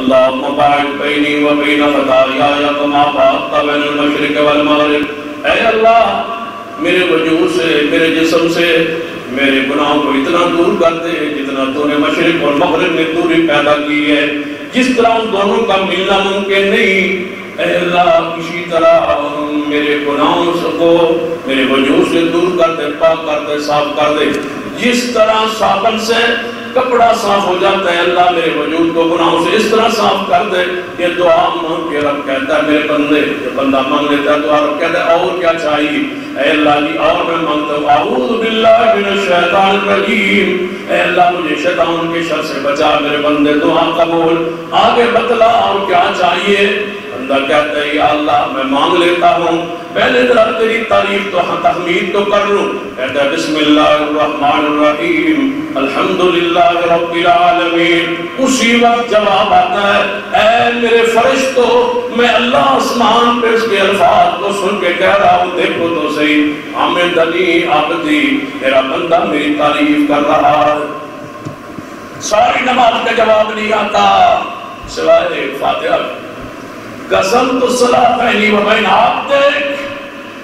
اللهم باعد بینی و بین خطایایا کما باعدت بین المشرق والمغرب۔ اے اللہ میرے وجود سے، میرے جسم سے میرے گناہوں کو اتنا دور کر دے جتنا تو نے مشرق اور مغرب میں دوری پیدا کی ہے، جس طرح ان دونوں کا ملنا ممکن نہیں۔ اے اللہ اسی طرح میرے گناہوں کو میرے وجود سے دور کر دے، پاک کر دے، صاف کر دے، جس طرح صابن سے کپڑا صاف ہو جاتا ہے۔ اللہ میرے وجود کو گناہوں سے اس طرح صاف کر دے۔ یہ دعا مانگ کے رب کہتا ہے میرے بندے، جب بندہ مانگ لیتا ہے دعا رب کہتا ہے اور کیا چاہیے؟ اے اللہ جی اور میں مانگتا ہوں اعوذ باللہ من الشیطان الرجیم، اے اللہ مجھے شیطان کے شر سے بچا۔ میرے بندے دعا قبول، آگے بتلا اور کیا چاہیے؟ بندہ کہتا ہے یا اللہ میں مانگ لیتا ہوں، پہلے ذرا تیری تعریف تو تحمید تو کر لوں۔ کہتا ہے بسم اللہ الرحمن الرحیم الحمدللہ رب العالمین۔ اسی وقت جواب آتا ہے اے میرے فرشتو، میں اللہ آسمان پہ اس کے الفاظ کو سن کے کہہ رہا ہوں، دیکھو تو صحیح، حمدنی عبدی، میرا بندہ میری تعریف کر رہا ہے۔ ساری نماز کا جواب نہیں آتا سوائے فاتحہ۔ قسمت الصلاۃ بینی و بین عبدک،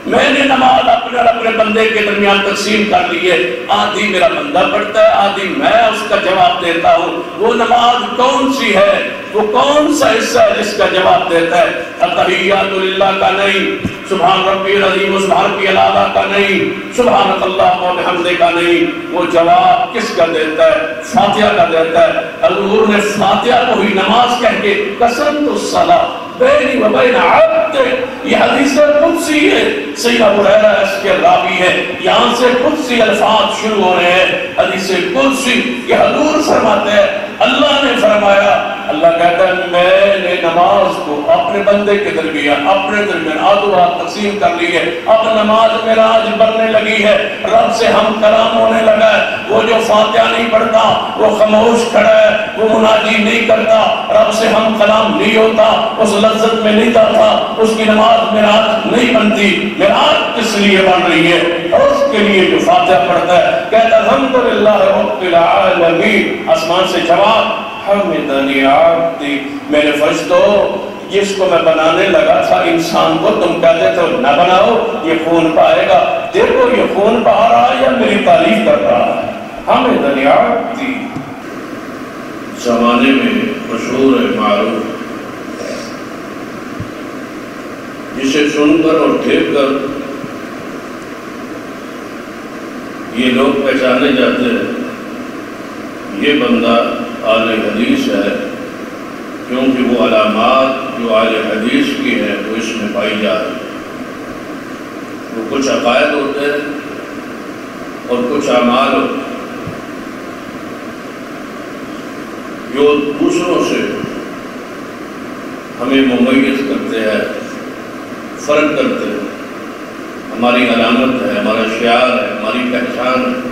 میں نے نماز اپنے اور اپنے بندے کے درمیان تقسیم کر لی ہے، آدھی میرا بندہ پڑھتا ہے، آدھی میں اس کا جواب دیتا ہوں۔ وہ نماز کون سی ہے؟ وہ کون سا حصہ ہے جس کا جواب دیتا ہے؟ التحیات للہ کا نہیں، سبحان ربی العظیم و سبحان ربی الاعلیٰ کا نہیں، سبحان اللہ و بحمدہ کا نہیں۔ وہ جواب کس کا دیتا ہے؟ فاتحہ کا دیتا ہے۔ حضور نے فاتحہ کو ہی نماز کہہ کے قسمت الصلاۃ بینی و بین عبدک، یہ حدیث قدسی ہے، سیدنا ابو ہریرہ اس کے راوی ہے، یہاں سے قدسی الفاظ شروع ہو رہے ہیں۔ حدیث قدسی یہ حضور فرماتے ہیں، اللہ نے فرمایا، اللہ کہتا ہے میں نے نماز کو اپنے بندے کے درمیان آدھو آدھ تقسیم کر لی ہے۔ اب نماز میرا آج بڑھنے لگی ہے، رب سے ہم کلام ہونے لگا ہے۔ وہ جو فاتحہ نہیں پڑھتا وہ خاموش کھڑا ہے، وہ مناجی نہیں کرتا، رب سے ہم کلام نہیں ہوتا، اس لذت میں نہیں جاتا، اس کی نماز معراج نہیں بنتی۔ معراج کس لیے بن رہی ہے؟ اس کے لیے جو فاتحہ پڑھتا ہے۔ کہتا ہے الحمدللہ رب العالمین، آسمان سے جواب حمدنی عبدی، میرے فرشتو جس کو میں بنانے لگا تھا انسان کو تم کہتے تھے نہ بناؤ، یہ خون پائے گا، دیکھو یہ خون پا رہا ہے یا میری تعریف کر رہا ہے؟ حمدنی عبدی زمانے میں مشہور ہے، معروف، جسے سن کر اور دیکھ کر یہ لوگ پہچانے جاتے ہیں یہ بندہ اہل حدیث ہے، کیونکہ وہ علامات جو اہل حدیث کی ہیں وہ اس میں پائی جا رہی ہیں۔ وہ کچھ عقائد ہوتے ہیں اور کچھ اعمال ہوتے ہیں جو دوسروں سے ہمیں ممیز کرتے ہیں، فرق کرتے ہیں، ہماری علامت ہے، ہمارا شعار ہے، ہماری پہچان ہے۔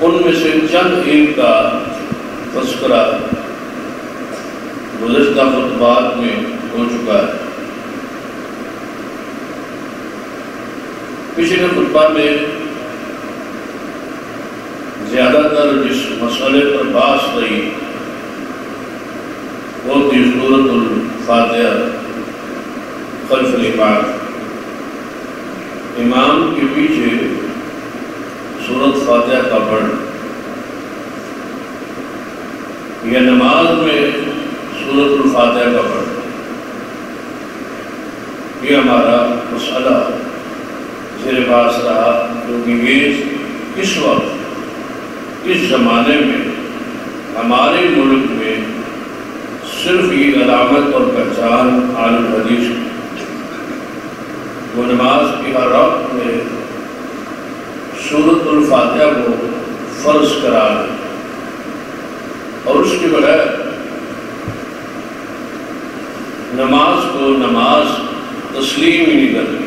ان میں سے چند ان کا تذکرہ گزشتہ خطبات میں ہو چکا ہے۔ پچھلے خطبہ میں زیادہ تر جس مسئلے پر بحث رہی وہ تھی سورۃ الفاتحہ خلف الامام، امام کے پیچھے سورۃ فاتحہ کا پڑھنا، یا نماز میں سورۃ الفاتحہ کا پڑھنا، یہ ہمارا مسئلہ زیر بحث رہا، کیونکہ یہ اس وقت اس زمانے میں ہمارے ملک میں صرف یہ علامت اور پہچان اہل الحدیث کی، وہ نماز کی ہر رکعت میں سورۃ الفاتحہ کو فرض قرار ہے، اور اس کے بغیر نماز کو نماز تسلیم ہی نہیں کرتی۔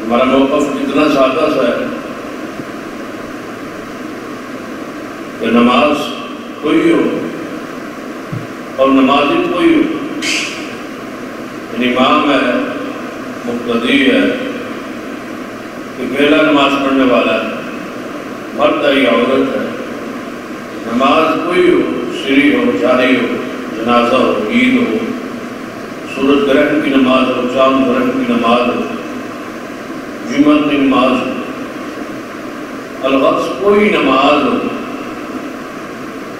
ہمارا موقف اتنا سادہ سا ہے کہ نماز کوئی ہو اور نمازی کوئی ہو، یعنی امام ہے، مقتدی ہے، اکیلا نماز پڑھنے والا ہے، مرد ہے یا عورت ہے، نماز کوئی ہو، سری ہو، جاری ہو، جنازہ ہو، عید ہو، سورج گرہن کی نماز ہو، چاند گرہن کی نماز ہو، جمعہ کی نماز ہو، الغرض کوئی نماز ہو،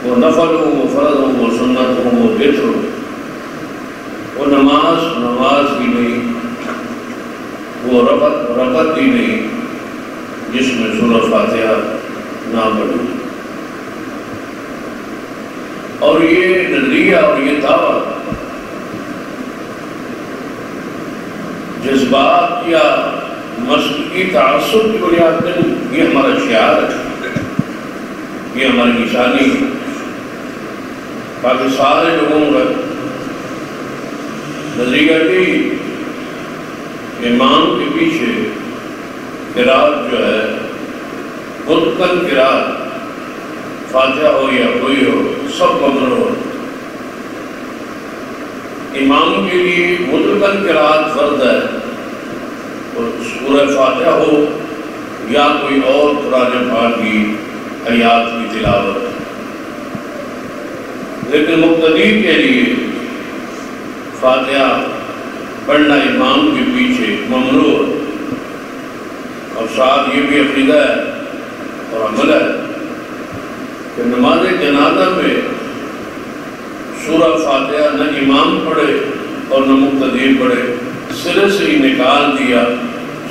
وہ نفل ہو، وہ فرض ہو، وہ سنت ہو، وہ وتر ہو، وہ نماز ہی نہیں، وہ رکعت ہی نہیں جس میں سورہ فاتحہ نہ پڑھی۔ اور یہ نظریہ اور یہ دعوت جذبات یا مسلکی تعصب کی بنیاد نہیں، یہ ہمارا شعار ہے، یہ ہماری نشانی ہے۔ باقی سارے لوگوں کا نظریہ یہی امام کے پیچھے قرات جو ہے مطلق قرات، فاتحہ ہو یا کوئی ہو، سب ممنوع ہو۔ امام کے لیے مطلق قرات فرض ہے، اور سورہ فاتحہ ہو یا کوئی اور قرآن پاک کی آیات کی تلاوت، لیکن مقتدی کے لیے فاتحہ پڑھنا امام کے پیچھے ممنوع ہے۔ اور ساتھ یہ بھی عقیدہ ہے اور عمل ہے کہ نماز جنازہ میں سورہ فاتحہ نہ امام پڑھے اور نہ مقتدی پڑھے، سرے سے ہی نکال دیا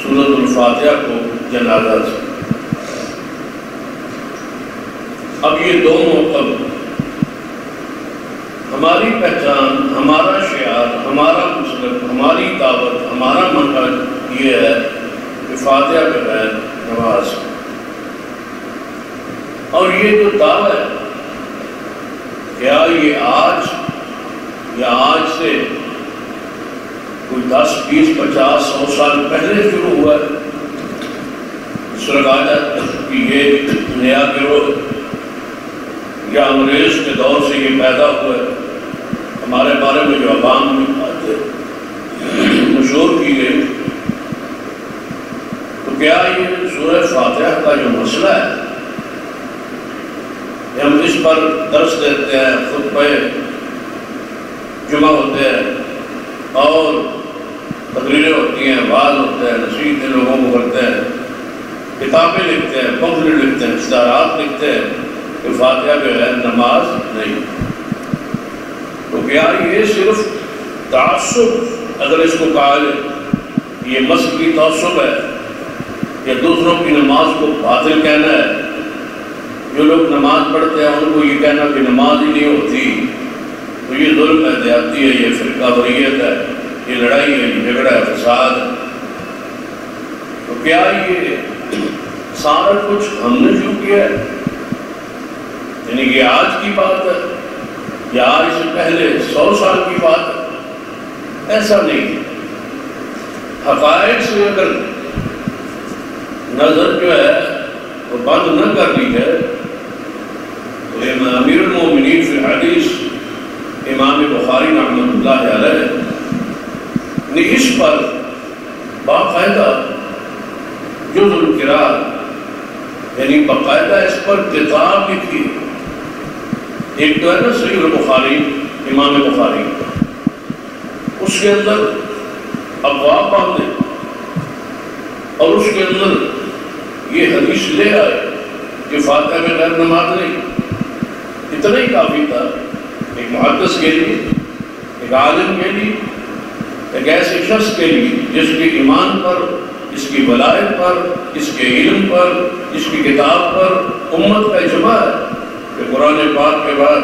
سورۃ الفاتحہ کو جنازہ سے۔ اب یہ دو موقف ہماری پہچان، ہمارا شعار، ہمارا مسلک، ہماری دعوت، ہمارا منہج یہ ہے کہ فاتحہ کے بغیر نماز۔ اور یہ جو دعویٰ ہے کیا یہ آج یا آج سے کوئی 10، 20، 50، 100 سال پہلے شروع ہوا ہے؟ اس طرح کہا جاتا ہے کہ یہ نیا گروہ یا انگریز کے دور سے یہ پیدا ہوا ہے، ہمارے بارے میں جو عوام میں باتیں مشہور کی گئی۔ تو کیا یہ سورہ فاتحہ کا جو مسئلہ ہے، ہم اس پر درس دیتے ہیں، خطبہ جمعہ ہوتے ہیں اور تقریریں ہوتی ہیں، وعظ ہوتے ہیں، نصیحتیں لوگوں کو کرتے ہیں، کتابیں لکھتے ہیں، پمفلٹ لکھتے ہیں، اشتہارات لکھتے ہیں کہ فاتحہ بغیر نماز نہیں۔ تو کیا یہ صرف تعصب، اگر اس کو کہا جائے یہ مذہبی تعصب ہے، یا دوسروں کی نماز کو باطل کہنا ہے؟ جو لوگ نماز پڑھتے ہیں ان کو یہ کہنا کہ نماز ہی نہیں ہوتی، تو یہ ظلم ہے، زیادتی ہے، یہ فرقہ واریت ہے، یہ لڑائی ہے، یہ جھگڑا ہے، فساد ہے۔ تو کیا یہ سارا کچھ ہم نے شروع کیا ہے؟ یعنی کہ آج کی بات ہے یا آج سے پہلے 100 سال کی بات ہے؟ ایسا نہیں۔ حقائق سے اگر نظر جو ہے وہ بند نہ کر لی ہے تو امیر المومنین فی الحدیث امام بخاری رحمۃ اللہ علیہ نے اس پر باقاعدہ جزء القراءۃ یعنی باقاعدہ اس پر کتاب لکھی۔ ایک تو ہے نا صحیح البخاری، امام بخاری، اس کے اندر ابواب باندھے اور اس کے اندر یہ حدیث لے آئے کہ فاتحہ میں غیر نماز نہیں۔ اتنا ہی کافی تھا ایک محدث کے لیے، ایک عالم کے لیے، ایک ایسے شخص کے لیے جس کے ایمان پر، اس کی ولایت پر، اس کے علم پر، اس کی کتاب پر امت کا اجماع ہے کہ قرآن پاک کے بعد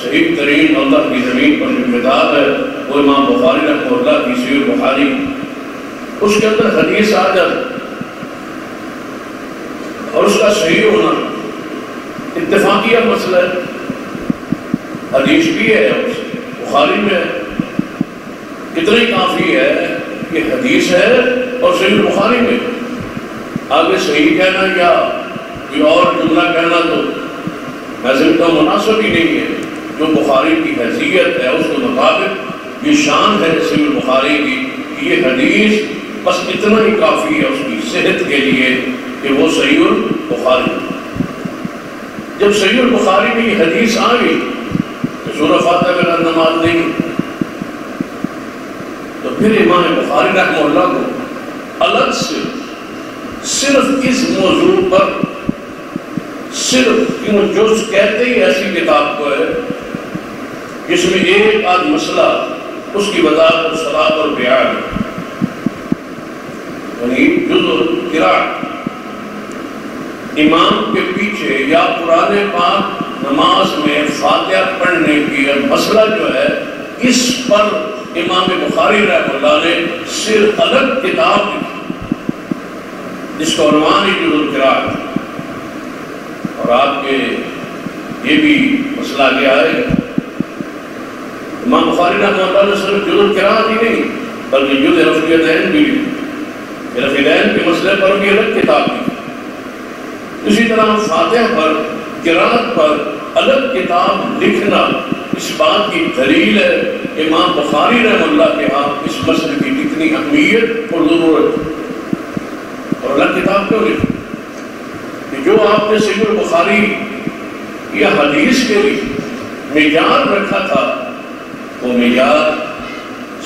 صحیح ترین اللہ کی زمین پر جو کتاب ہے وہ امام بخاری رحمہ اللہ کی صحیح بخاری، اس کے اندر حدیث آ جائے اور اس کا صحیح ہونا اتفاقیہ مسئلہ ہے۔ حدیث بھی ہے بخاری میں، اتنا ہی کافی ہے کہ حدیث ہے اور صحیح بخاری میں۔ آگے صحیح کہنا یا کوئی اور جملہ کہنا تو میں سمجھتا ہوں مناسب ہی نہیں ہے۔ جو بخاری کی حیثیت ہے اس کے مطابق یہ شان ہے صحیح بخاری کی کہ یہ حدیث بس اتنا ہی کافی ہے اس کی صحت کے لیے کہ وہ صحیح البخاری۔ جب صحیح البخاری میں یہ حدیث آ گئی کہ سورہ فاتحہ میں اگر نماز نہیں، تو پھر امام بخاری رحمہ اللہ کو الگ سے صرف اس موضوع پر صرف کیوں جز کہتے ہی ایسی کتاب کو ہے جس میں ایک آدھ مسئلہ اس کی وضاحت اور صلاۃ اور بیان، یعنی جز قرات امام کے پیچھے یا قرآن پاک نماز میں فاتحہ پڑھنے کی مسئلہ جو ہے، اس پر امام بخاری رحمہ اللہ نے صرف الگ کتاب لکھی جس کا عنوان ہی جز القرات، اور آپ کے یہ بھی مسئلہ آگے آئے گا۔ امام بخاری رحمہ اللہ نے صرف جز القرات ہی نہیں بلکہ جز رفع الیدین بھی لکھی، رفع الیدین کے مسئلے پر بھی الگ کتاب لکھی۔ اسی طرح فاتحہ پر قرات پر الگ کتاب لکھنا اس بات کی دلیل ہے امام بخاری رحمہ اللہ کے ہاں اس مسئلے کی کتنی اہمیت اور ضرورت ہے۔ اور الگ کتاب کیوں لکھی کہ جو آپ نے صحیح البخاری یا حدیث کے لیے معیار رکھا تھا، وہ معیار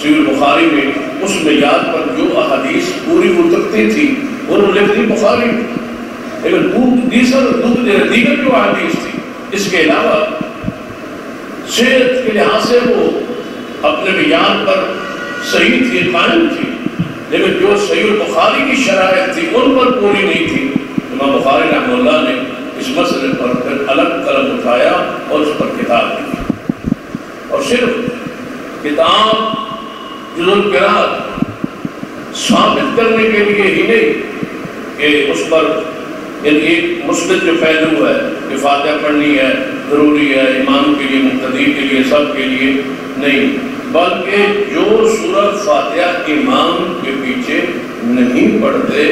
صحیح البخاری میں اس معیار پر جو احادیث پوری اترتی تھی وہ لکھ دی بخاری میں، لیکن دیگر جو احادیث تھی اس کے علاوہ صحت کے لحاظ سے وہ اپنے معیار پر صحیح تھی، قائم تھی، لیکن جو صحیح البخاری کی شرائط تھی ان پر پوری نہیں تھی۔ امام بخاری رحمہ اللہ نے اس مسئلے پر پھر الگ قلم اٹھایا اور اس پر کتاب لکھی، اور صرف کتاب جز القرات ثابت کرنے کے لیے ہی نہیں کہ اس پر ایک مثبت جو پہلو ہے کہ فاتحہ پڑھنی ہے، ضروری ہے امام کے لیے، مقتدی کے لیے، سب کے لیے نہیں، بلکہ جو سورہ فاتحہ امام کے پیچھے نہیں پڑھتے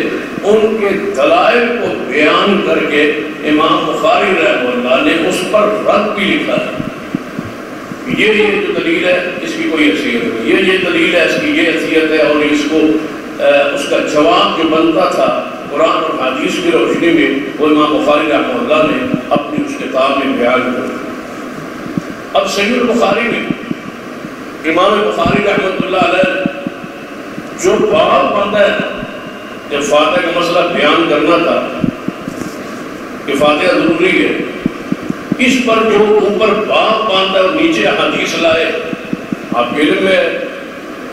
ان کے دلائل کو بیان کر کے امام بخاری رحمہ اللہ نے اس پر رد بھی لکھا ہے۔ یہ جو دلیل ہے اس کی کوئی حیثیت نہیں، یہ دلیل ہے اس کی یہ حیثیت ہے، اور اس کو اس کا جواب جو بنتا تھا قرآن اور حدیث کی روشنی میں وہ امام بخاری رحمہ اللہ نے اپنی اس کتاب میں بیان کیا۔ اب صحیح البخاری میں امام بخاری رحمۃ اللہ علیہ جو باب بنتا ہے جب فاتحہ کا مسئلہ بیان کرنا تھا کہ فاتحہ ضروری ہے، اس پر جو اوپر باب باندھا اور نیچے حدیث لائے، آپ کے علم میں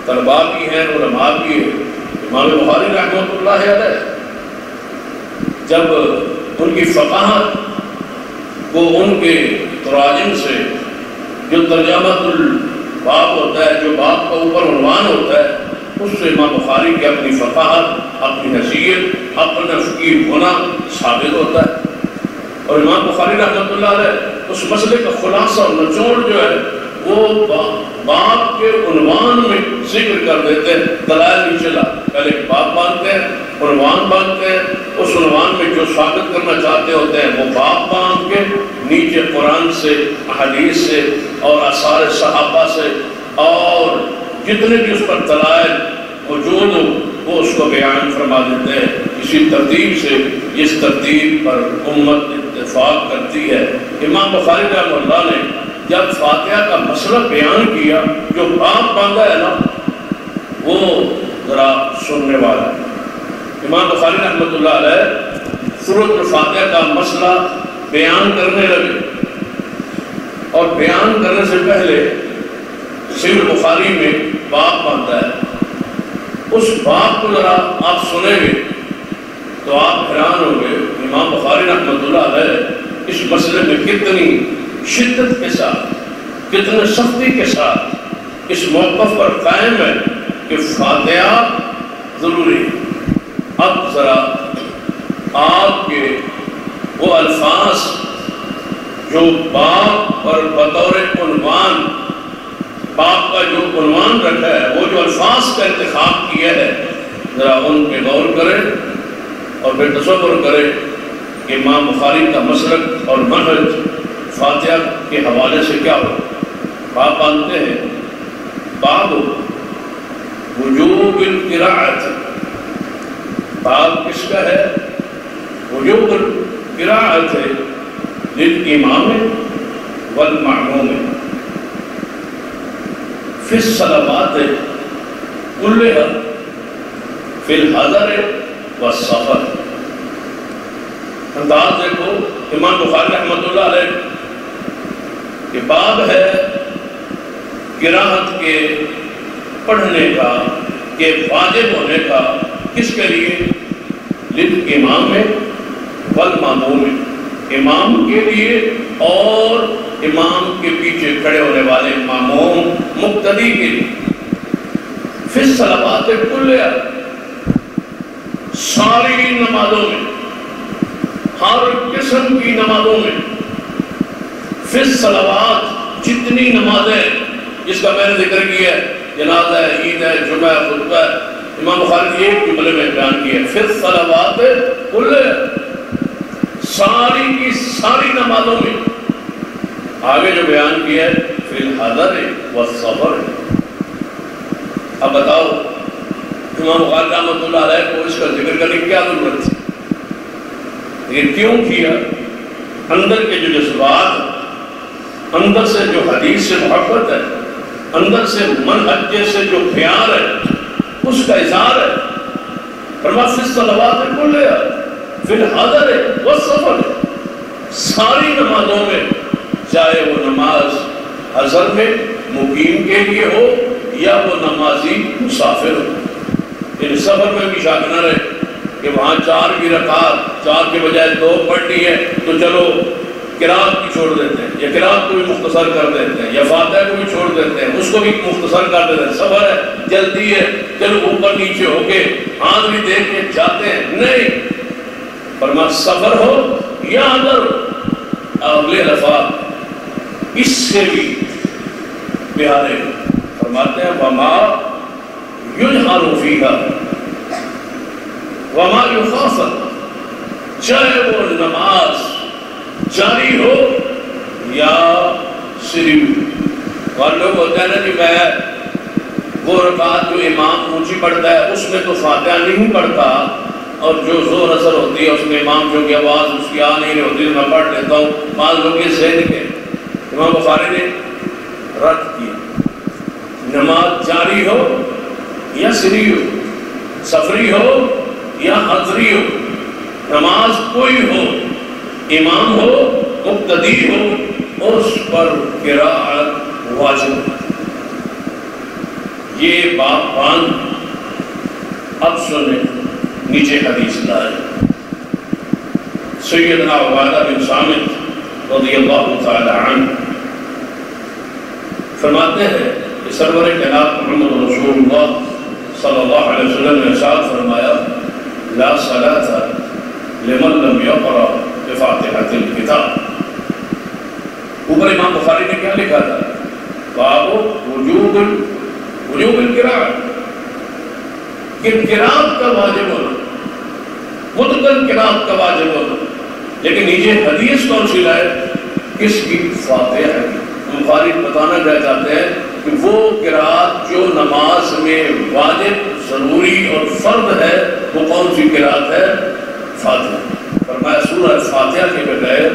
طلباء کی ہیں، علماء کی ہیں، امام بخاری رحمۃ اللہ علیہ جب ان کی فقاہت کو ان کے تراجم سے جو ترجمۃ الباب ہوتا ہے، جو باب کا اوپر عنوان ہوتا ہے، اس سے امام بخاری کی اپنی فقاہت، اپنی حیثیت، اپنا فقیہ ہونا ثابت ہوتا ہے۔ اور امام بخاری رحمۃ اللہ علیہ اس مسئلے کا خلاصہ اور نچوڑ جو ہے وہ باب کے عنوان میں ذکر کر دیتے ہیں، دلائل نیچے لا، پہلے باب باندھتے ہیں، عنوان باندھتے ہیں، اس عنوان میں جو ثابت کرنا چاہتے ہوتے ہیں وہ باب باندھ کے نیچے قرآن سے، حدیث سے اور آثار صحابہ سے اور جتنے بھی اس پر دلائل موجود ہو وہ اس کو بیان فرما دیتے ہیں۔ اسی ترتیب سے اس ترتیب پر امت اتفاق کرتی ہے۔ امام بخاری رحمہ اللہ نے جب فاتحہ کا مسئلہ بیان کیا، جو باب باندھا ہے نا وہ ذرا سننے والا ہے۔ امام بخاری رحمۃ اللہ علیہ سورۃ الفاتحہ کا مسئلہ بیان کرنے لگے، اور بیان کرنے سے پہلے صحیح بخاری میں باب باندھا ہے، اس باب کو ذرا آپ سنیں گے تو آپ حیران ہوں گے امام بخاری رحمۃ اللہ علیہ اس مسئلے میں کتنی شدت کے ساتھ، کتنے سختی کے ساتھ اس موقف پر قائم ہے کہ فاتحہ ضروری ہے۔ اب ذرا آپ کے وہ الفاظ جو باب پر بطور عنوان، باب کا جو عنوان رکھا ہے، وہ جو الفاظ کا انتخاب کیا ہے، ذرا ان پہ غور کریں اور پھر تصور کریں کہ امام بخاری کا مسلک اور منہج فاتحہ کے حوالے سے کیا ہو۔ باب باندھتے ہیں، باب وجوب القراءت، باب کس کا ہے؟ وجوب القراءت ہے للامام والمعموم فی الصلوات کلھا فی الحضر والسفر۔ انداز دیکھو امام بخاری رحمۃ اللہ علیہ کہ باب ہے قراءت کے پڑھنے کا، کہ واجب ہونے کا کس کے لیے؟ للامام والماموم، امام کے لیے اور امام کے پیچھے کھڑے ہونے والے ماموم مقتدی کے لیے۔ فی الصلوات کلھا، ساری نمازوں میں، ہر قسم کی نمازوں میں، فی الصلوات جتنی نمازیں جس کا میں نے ذکر کیا ہے، جنازہ ہے، عید ہے، جمعہ ہے، خطبہ ہے، امام بخاری نے ایک جملے میں بیان کیا ہے، فی الصلوات کلھا، ساری کی ساری نمازوں میں۔ آگے جو بیان کیا ہے فی الحضر والسفر۔ اب بتاؤ امام بخاری رحمۃ اللہ علیہ کو اس کا ذکر کرنے کی کیا ضرورت تھی؟ یہ کیوں کیا؟ اندر کے جو جذبات، اندر سے جو حدیث سے محبت ہے، اندر سے منہج سے جو پیار ہے، اس کا اظہار ہے۔ فرمایا فی الصلوات کلھا فی الحضر والسفر، ساری نمازوں میں، چاہے وہ نماز حضر میں مقیم کے لیے ہو یا وہ نمازی مسافر ہو۔ ان سفر میں بھی شک نہ رہے کہ وہاں 4 کی رکعت 4 کے بجائے 2 پڑھنی ہے تو چلو قرات کی چھوڑ دیتے ہیں، یا قرات کو بھی مختصر کر دیتے ہیں، یا فاتحہ کو بھی چھوڑ دیتے ہیں، اس کو بھی مختصر کر دیتے ہیں۔ سفر ہے، جلدی ہے، چلو اوپر نیچے ہو کے ہاتھ بھی دیکھ کے جاتے ہیں، نہیں۔ فرمایا سفر ہو یا حضر، اگلے لفظ اس سے بھی پیارے فرماتے ہیں وما یجہر فیہا وما یخافت، چاہے وہ نماز جاری ہو یا سری ہو۔ اور لوگ ہوتا ہے نا کہ میں وہ رکعت جو امام اونچی پڑھتا ہے اس میں تو فاتحہ نہیں پڑھتا، اور جو زور اثر ہوتی ہے اس میں امام جو کہ آواز اس کی آ نہیں رہی ہوتی تو میں پڑھ لیتا ہوں، بعض لوگ یہ ذہن کے امام بخاری نے رد کیا۔ نماز جاری ہو یا سری ہو، سفری ہو یا حضری ہو، نماز کوئی ہو، امام ہو، مقتدی ہو، اس پر قراءت واجب۔ یہ باب 5۔ اب سنیں نیچے حدیث لائے۔ سیدنا عبادہ بن صامت رضی اللہ تعالی عنہ فرماتے ہیں کہ سرور کائنات محمد رسول اللہ صلی اللہ علیہ وسلم نے ارشاد فرمایا لا صلاة لمن لم یقرأ بفاتحة الکتاب۔ اوپر امام بخاری نے کیا لکھا تھا؟ باب وجوب القراءة، کہ قراءت کا واجب ہونا، مطلقاً قراءت کا واجب ہونا۔ لیکن نیچے حدیث کون سی لائے؟ کس کی؟ فاتحہ ہے۔ بخاری بتانا چاہتے ہیں کہ وہ قراءت جو نماز میں واجب، ضروری اور فرض ہے، وہ کون سی قراءت ہے؟ فاتحہ۔ فرمایا سورہ فاتحہ کے بغیر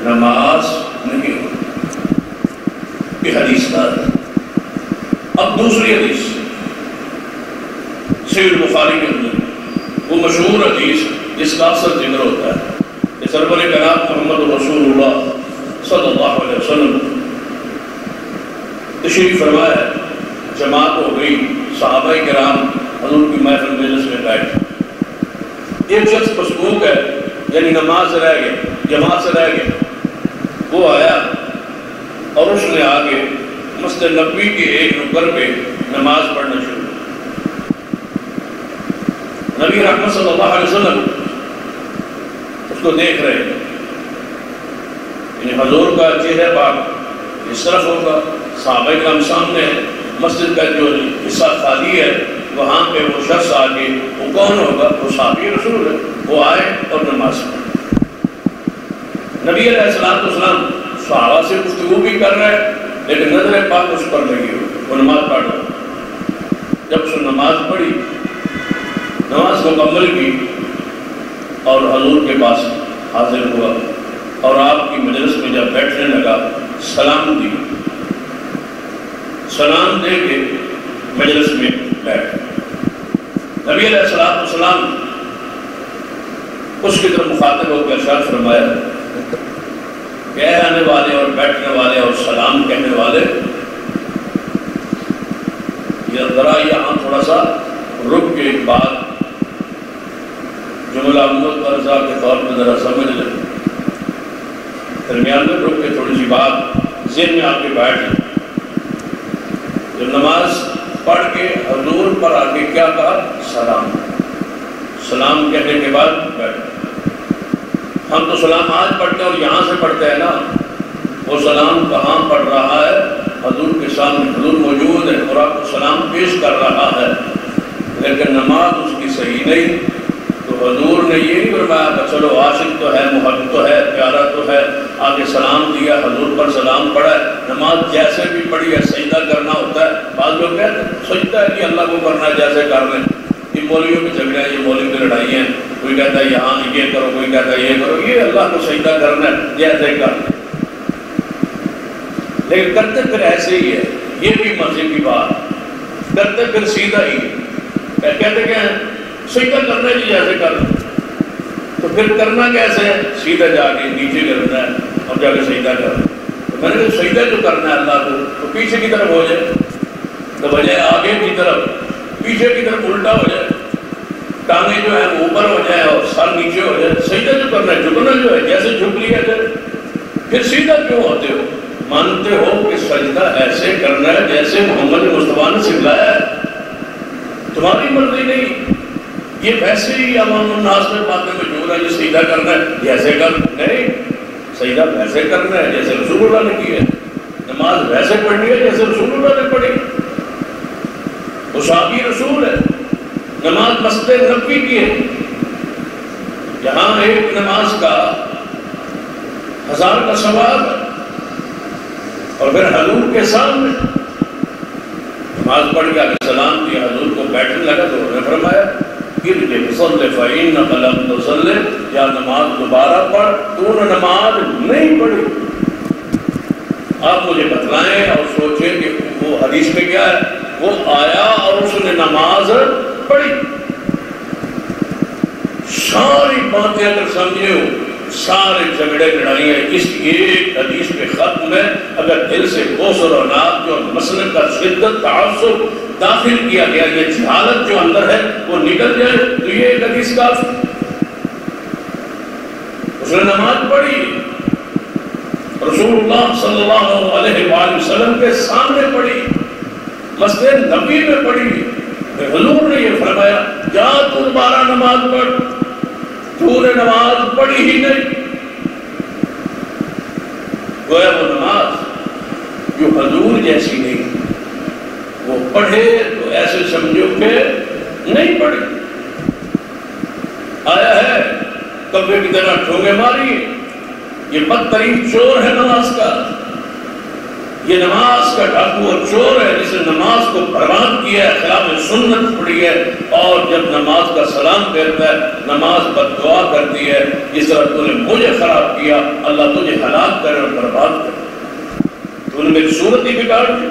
نماز نہیں ہوتی۔ یہ حدیث کا ہے۔ اب دوسری حدیث صحیح بخاری کے اندر وہ مشہور حدیث جس کا اکثر ذکر ہوتا ہے کہ سرور کائنات محمد رسول اللہ صلی اللہ علیہ وسلم تشریف فرمایا، جماعت ہو گئی، صحابہ کرام حضور کی محفل مجلس میں بیٹھے، ایک شخص مسبوق ہے، یعنی نماز سے رہ گیا، جماعت سے رہ گیا، وہ آیا اور اس نے آگے مسجد نبوی کے ایک نکر پہ نماز پڑھنا شروع۔ نبی رحمت صلی اللہ علیہ وسلم اس کو دیکھ رہے ہیں، یعنی حضور کا چہرہ پاک اس طرف ہوگا، صحابہ کرام سامنے ہے، مسجد کا جو حصہ خالی ہے وہاں پہ وہ شخص آگے، وہ کون ہوگا؟ وہ صحابی رسول ہے۔ وہ آئے اور نماز پڑھی۔ نبی علیہ السلام صحابہ سے گفتگو بھی کر رہے ہیں لیکن نظر پاک اس پر لگی ہو، وہ نماز پڑھ رہا۔ جب اس نے نماز پڑھی، نماز مکمل کی اور حضور کے پاس حاضر ہوا اور آپ کی مجلس میں جب بیٹھنے لگا سلام دی، سلام دے کے مجلس میں بیٹھ، نبی علیہ السلام اس کی طرف مخاطب ہو کے ارشاد فرمایا کہ اے آنے والے اور بیٹھنے والے اور سلام کہنے والے، یہ ذرا یہاں تھوڑا سا رک کے ایک بات جملہ متعارضہ کے طور پر ذرا سمجھ لیں، درمیان میں رک کے تھوڑی سی بات ذہن میں آپ کے بیٹھ لیں۔ جب نماز پڑھ کے حضور پر آگے کیا کہا؟ سلام، سلام کہنے کے بعد بیٹھ۔ ہم تو سلام آج پڑھتے ہیں اور یہاں سے پڑھتے ہیں نا، وہ سلام کہاں پڑھ رہا ہے؟ حضور کے سامنے، حضور موجود ہے اور آپ کو سلام پیش کر رہا ہے، لیکن نماز اس کی صحیح نہیں۔ تو حضور نے یہ نہیں فرمایا کہ چلو عاشق تو ہے، محب تو ہے، پیارا تو ہے، آگے سلام دیا، حضور پر سلام پڑھا ہے، نماز جیسے بھی پڑھی ہے سجدہ کرنا ہوتا ہے۔ بعض لوگ کہتے ہیں سجدہ ہے کہ اللہ کو کرنا ہے جیسے کر لیں، یہ مولویوں کے جھگڑے ہیں، یہ مولوی کی لڑائی ہیں، کوئی کہتا ہے یہاں یہ کرو، کوئی کہتا ہے یہ کرو، یہ اللہ کو سجدہ کرنا ہے جیسے کر لیں، لیکن کرتے پھر ایسے ہی ہے۔ یہ بھی مزے کی بات، کرتے پھر سیدھا ہی کہتے کہ سجدہ کرنا ہے جیسے کر لیں، تو پھر کرنا کیسے ہے؟ سیدھا جا کے نیچے کرنا ہے اور جا کے سجدہ کرنا ہے۔ تو میں نے کہا سجدہ جو کرنا ہے اللہ کو تو پیچھے کی طرف ہو جائے، تو بجائے آگے کی طرف پیچھے کی طرف الٹا ہو جائے، ٹانگیں جو ہیں اوپر ہو جائے اور سر نیچے ہو جائے۔ سجدہ جو کرنا ہے، جھکنا جو ہے جیسے جھک لیا جائے، پھر سیدھا کیوں ہوتے ہو؟ مانتے ہو کہ سجدہ ایسے کرنا ہے جیسے محمد مصطفیٰ نے سکھلایا ہے، تمہاری مرضی نہیں، یہ ویسے ہی عوام الناس میں باتیں موجود ہے، یہ سجدہ کرنا ہے جیسے کر، نہیں، سجدہ ویسے کرنا ہے جیسے رسول اللہ نے کی ہے، نماز ویسے پڑھنی ہے جیسے رسول اللہ نے پڑھی، وہ صحابی رسول ہے، نماز مسجد نبوی کی ہے، یہاں ایک نماز کا 1000 کا ثواب ہے، اور پھر حضور کے سامنے نماز پڑھ کے آگے سلام دیا، حضور کو بیٹھنے لگا تو انہوں نے فرمایا ارجع فصلی فإنک لم تصلی، یا نماز دوبارہ پڑھ، تو نے نماز نہیں پڑھی۔ آپ مجھے بتلائیں اور سوچیں کہ وہ حدیث میں کیا ہے؟ وہ آیا اور اس نے نماز پڑھی۔ ساری باتیں اگر سمجھے ہو، سارے جھگڑے لڑائیاں اس ایک حدیث کے ختم میں اگر دل سے غسل و ناب جو مسلک کا شدت تعصب داخل کیا گیا، یہ جہالت جو اندر ہے وہ نکل جائے تو یہ ایک حدیث کافی۔ اس نے نماز پڑھی، رسول اللہ صلی اللہ علیہ وآلہ وسلم کے سامنے پڑھی، مسجد نبوی میں پڑھی، حضور نے یہ فرمایا جا تو دوبارہ نماز پڑھ، تو نے نماز پڑھی ہی نہیں۔ گویا وہ نماز جو حضور جیسی نہیں، وہ پڑھے تو ایسے سمجھو کہ نہیں پڑھی، آیا ہے کبے کی طرح ٹھونگے ماری، یہ بدترین چور ہے نماز کا، یہ نماز کا ڈاکو اور چور ہے جس نے نماز کو برباد کیا ہے، خلاف سنت پڑھی ہے، اور جب نماز کا سلام پھیرتا ہے نماز بد دعا کرتی ہے، جس طرح تو نے مجھے خراب کیا اللہ تجھے ہلاک کرے اور برباد کرے، تو نے میری صورت ہی بگاڑ دی،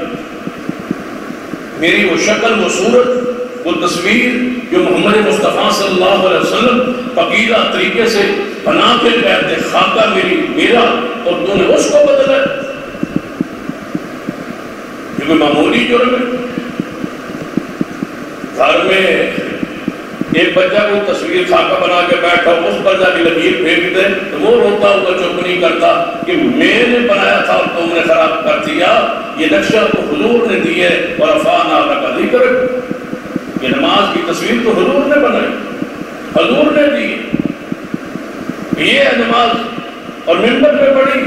میری وہ شکل، وہ صورت، وہ تصویر جو محمد مصطفیٰ صلی اللہ علیہ وسلم پقیدہ طریقے سے بنا کے کہتے خاکہ میرا، اور تو نے اس کو بدلا، جو کہ معمولی جرم ہے۔ گھر میں ایک بچہ کو تصویر خاکہ بنا کے بیٹھا، اس پر جا کے لکیر پھینک دے تو وہ روتا ہوا چپ نہیں کرتا کہ میں نے بنایا تھا اور تم نے خراب کر دیا، یہ نقشہ تو حضور نے دی ہے، اور رفعنا لک ذکرک، یہ نماز کی تصویر تو حضور نے بنائی، حضور نے دی، یہ ہے نماز، اور منبر پہ پڑھی،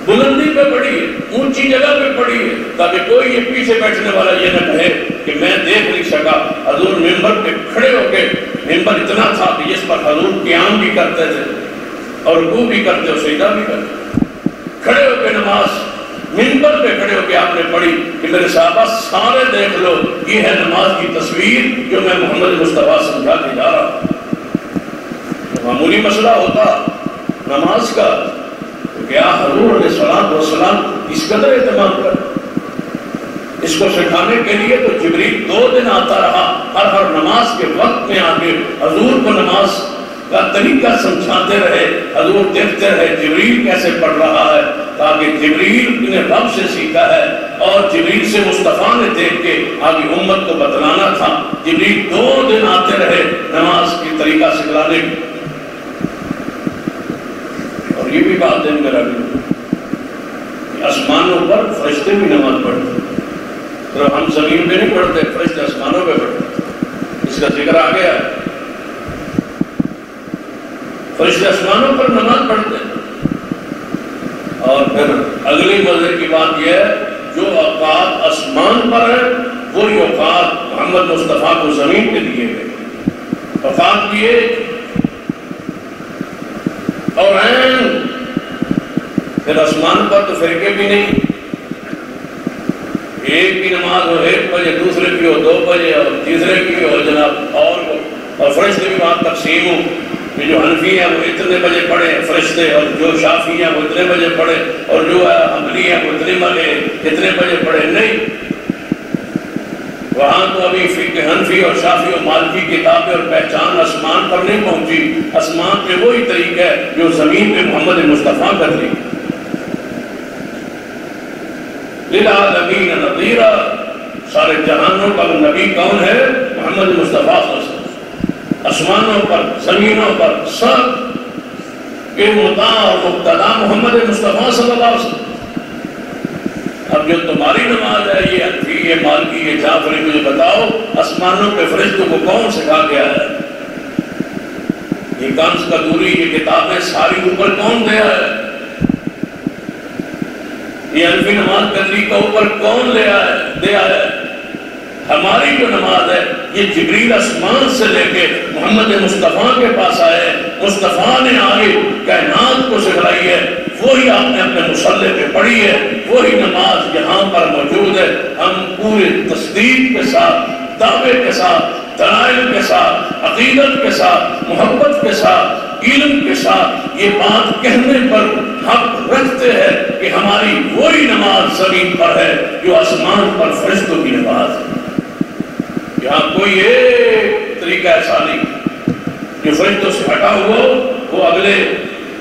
بلندی پہ پڑھی، اونچی جگہ پہ پڑھی، تاکہ کوئی یہ پیچھے بیٹھنے والا یہ نہ کہے کہ میں دیکھ نہیں سکا۔ حضور منبر پہ کھڑے ہو کے، منبر اتنا تھا کہ جس پر حضور قیام بھی کرتے تھے اور رکوع بھی کرتے اور سجدہ بھی کرتے، کھڑے ہو کے نماز منبر پہ کھڑے ہو کے آپ نے پڑھی کہ میرے صحابہ سارے دیکھ لو، یہ ہے نماز کی تصویر جو میں محمد مصطفیٰ سمجھا کے جا رہا ہوں۔ معمولی مسئلہ ہوتا نماز کا، تو کیا حضور علیہ الصلوۃ والسلام اس قدر اہتمام کر اس کو سکھانے کے لیے تو جبریل 2 دن آتا رہا، ہر نماز کے وقت میں آ کے حضور کو نماز کا طریقہ سمجھاتے رہے، حضور دیکھتے رہے جبریل کیسے پڑھ رہا ہے، تاکہ جبریل نے رب سے سیکھا ہے اور جبریل سے مصطفیٰ نے دیکھ کے آگے امت کو بتلانا تھا۔ جبریل 2 دن آتے رہے نماز کی طریقہ سکھلانے کی۔ اور یہ بھی بات ہے میرا کہ آسمانوں پر فرشتے بھی نماز پڑھتے، تو ہم زمین پہ نہیں پڑھتے، فرشتے آسمانوں پہ پڑھتے، اس کا ذکر آ گیا ہے۔ فرشتے آسمانوں پر نماز پڑھتے ہیں۔ اور پھر اگلی مزے کی بات یہ ہے، جو اوقات آسمان پر ہے وہی اوقات محمد مصطفیٰ کو زمین پہ دیے گئے، اوقات دیے اور ہیں۔ پھر آسمان پر تو فرقے بھی نہیں، ایک کی نماز ہو 1 بجے، دوسرے کی ہو 2 بجے اور تیسرے کی ہو جناب اور فرشتے بھی وہاں تقسیم ہو، جو حنفی ہیں وہ اتنے بجے پڑھے فرشتے، اور جو شافعی ہیں وہ اتنے بجے پڑھے، اور جو حنبلی ہیں وہ اتنے بجے پڑھے۔ نہیں، وہاں تو ابھی فقہ حنفی اور شافعی اور مالکی کتابیں اور پہچان آسمان پر نہیں پہنچی، آسمان پہ وہی طریقہ ہے جو زمین پہ محمد مصطفیٰ کر لی۔ للعالمین نذیرا، سارے جہانوں کا نبی کون ہے؟ محمد مصطفیٰ صلی اللہ علیہ وسلم۔ آسمانوں پر، زمینوں پر سب کے مطاع اور مقتدا محمد مصطفیٰ صلی اللہ علیہ وسلم۔ اب جو تمہاری نماز ہے، یہ حنفی، یہ مالکی، یہ جعفری، مجھے بتاؤ آسمانوں کے فرشتوں کو کون سکھا گیا ہے؟ یہ کنز کا دوری، یہ کتابیں ساری اوپر کون دیا ہے؟ یہ حنفی نماز کا طریقہ اوپر کون دیا ہے؟ ہماری جو نماز ہے یہ جبریل آسمان سے لے کے محمد مصطفیٰ کے پاس آئے، مصطفیٰ نے آگے کائنات کو سکھلائی ہے، وہی آپ نے اپنے مصلی پہ پڑھی ہے، وہی نماز یہاں پر موجود ہے۔ ہم پورے تصدیق کے ساتھ، دعوے کے ساتھ، دلائل کے ساتھ، عقیدت کے ساتھ، محبت کے ساتھ، علم کے ساتھ یہ بات کہنے پر حق رکھتے ہیں کہ ہماری وہی نماز زمین پر ہے جو آسمان پر فرشتوں کی نماز ہے۔ یہاں کوئی ایک طریقہ ایسا نہیں جو فرشتوں سے ہٹا ہوا، وہ اگلے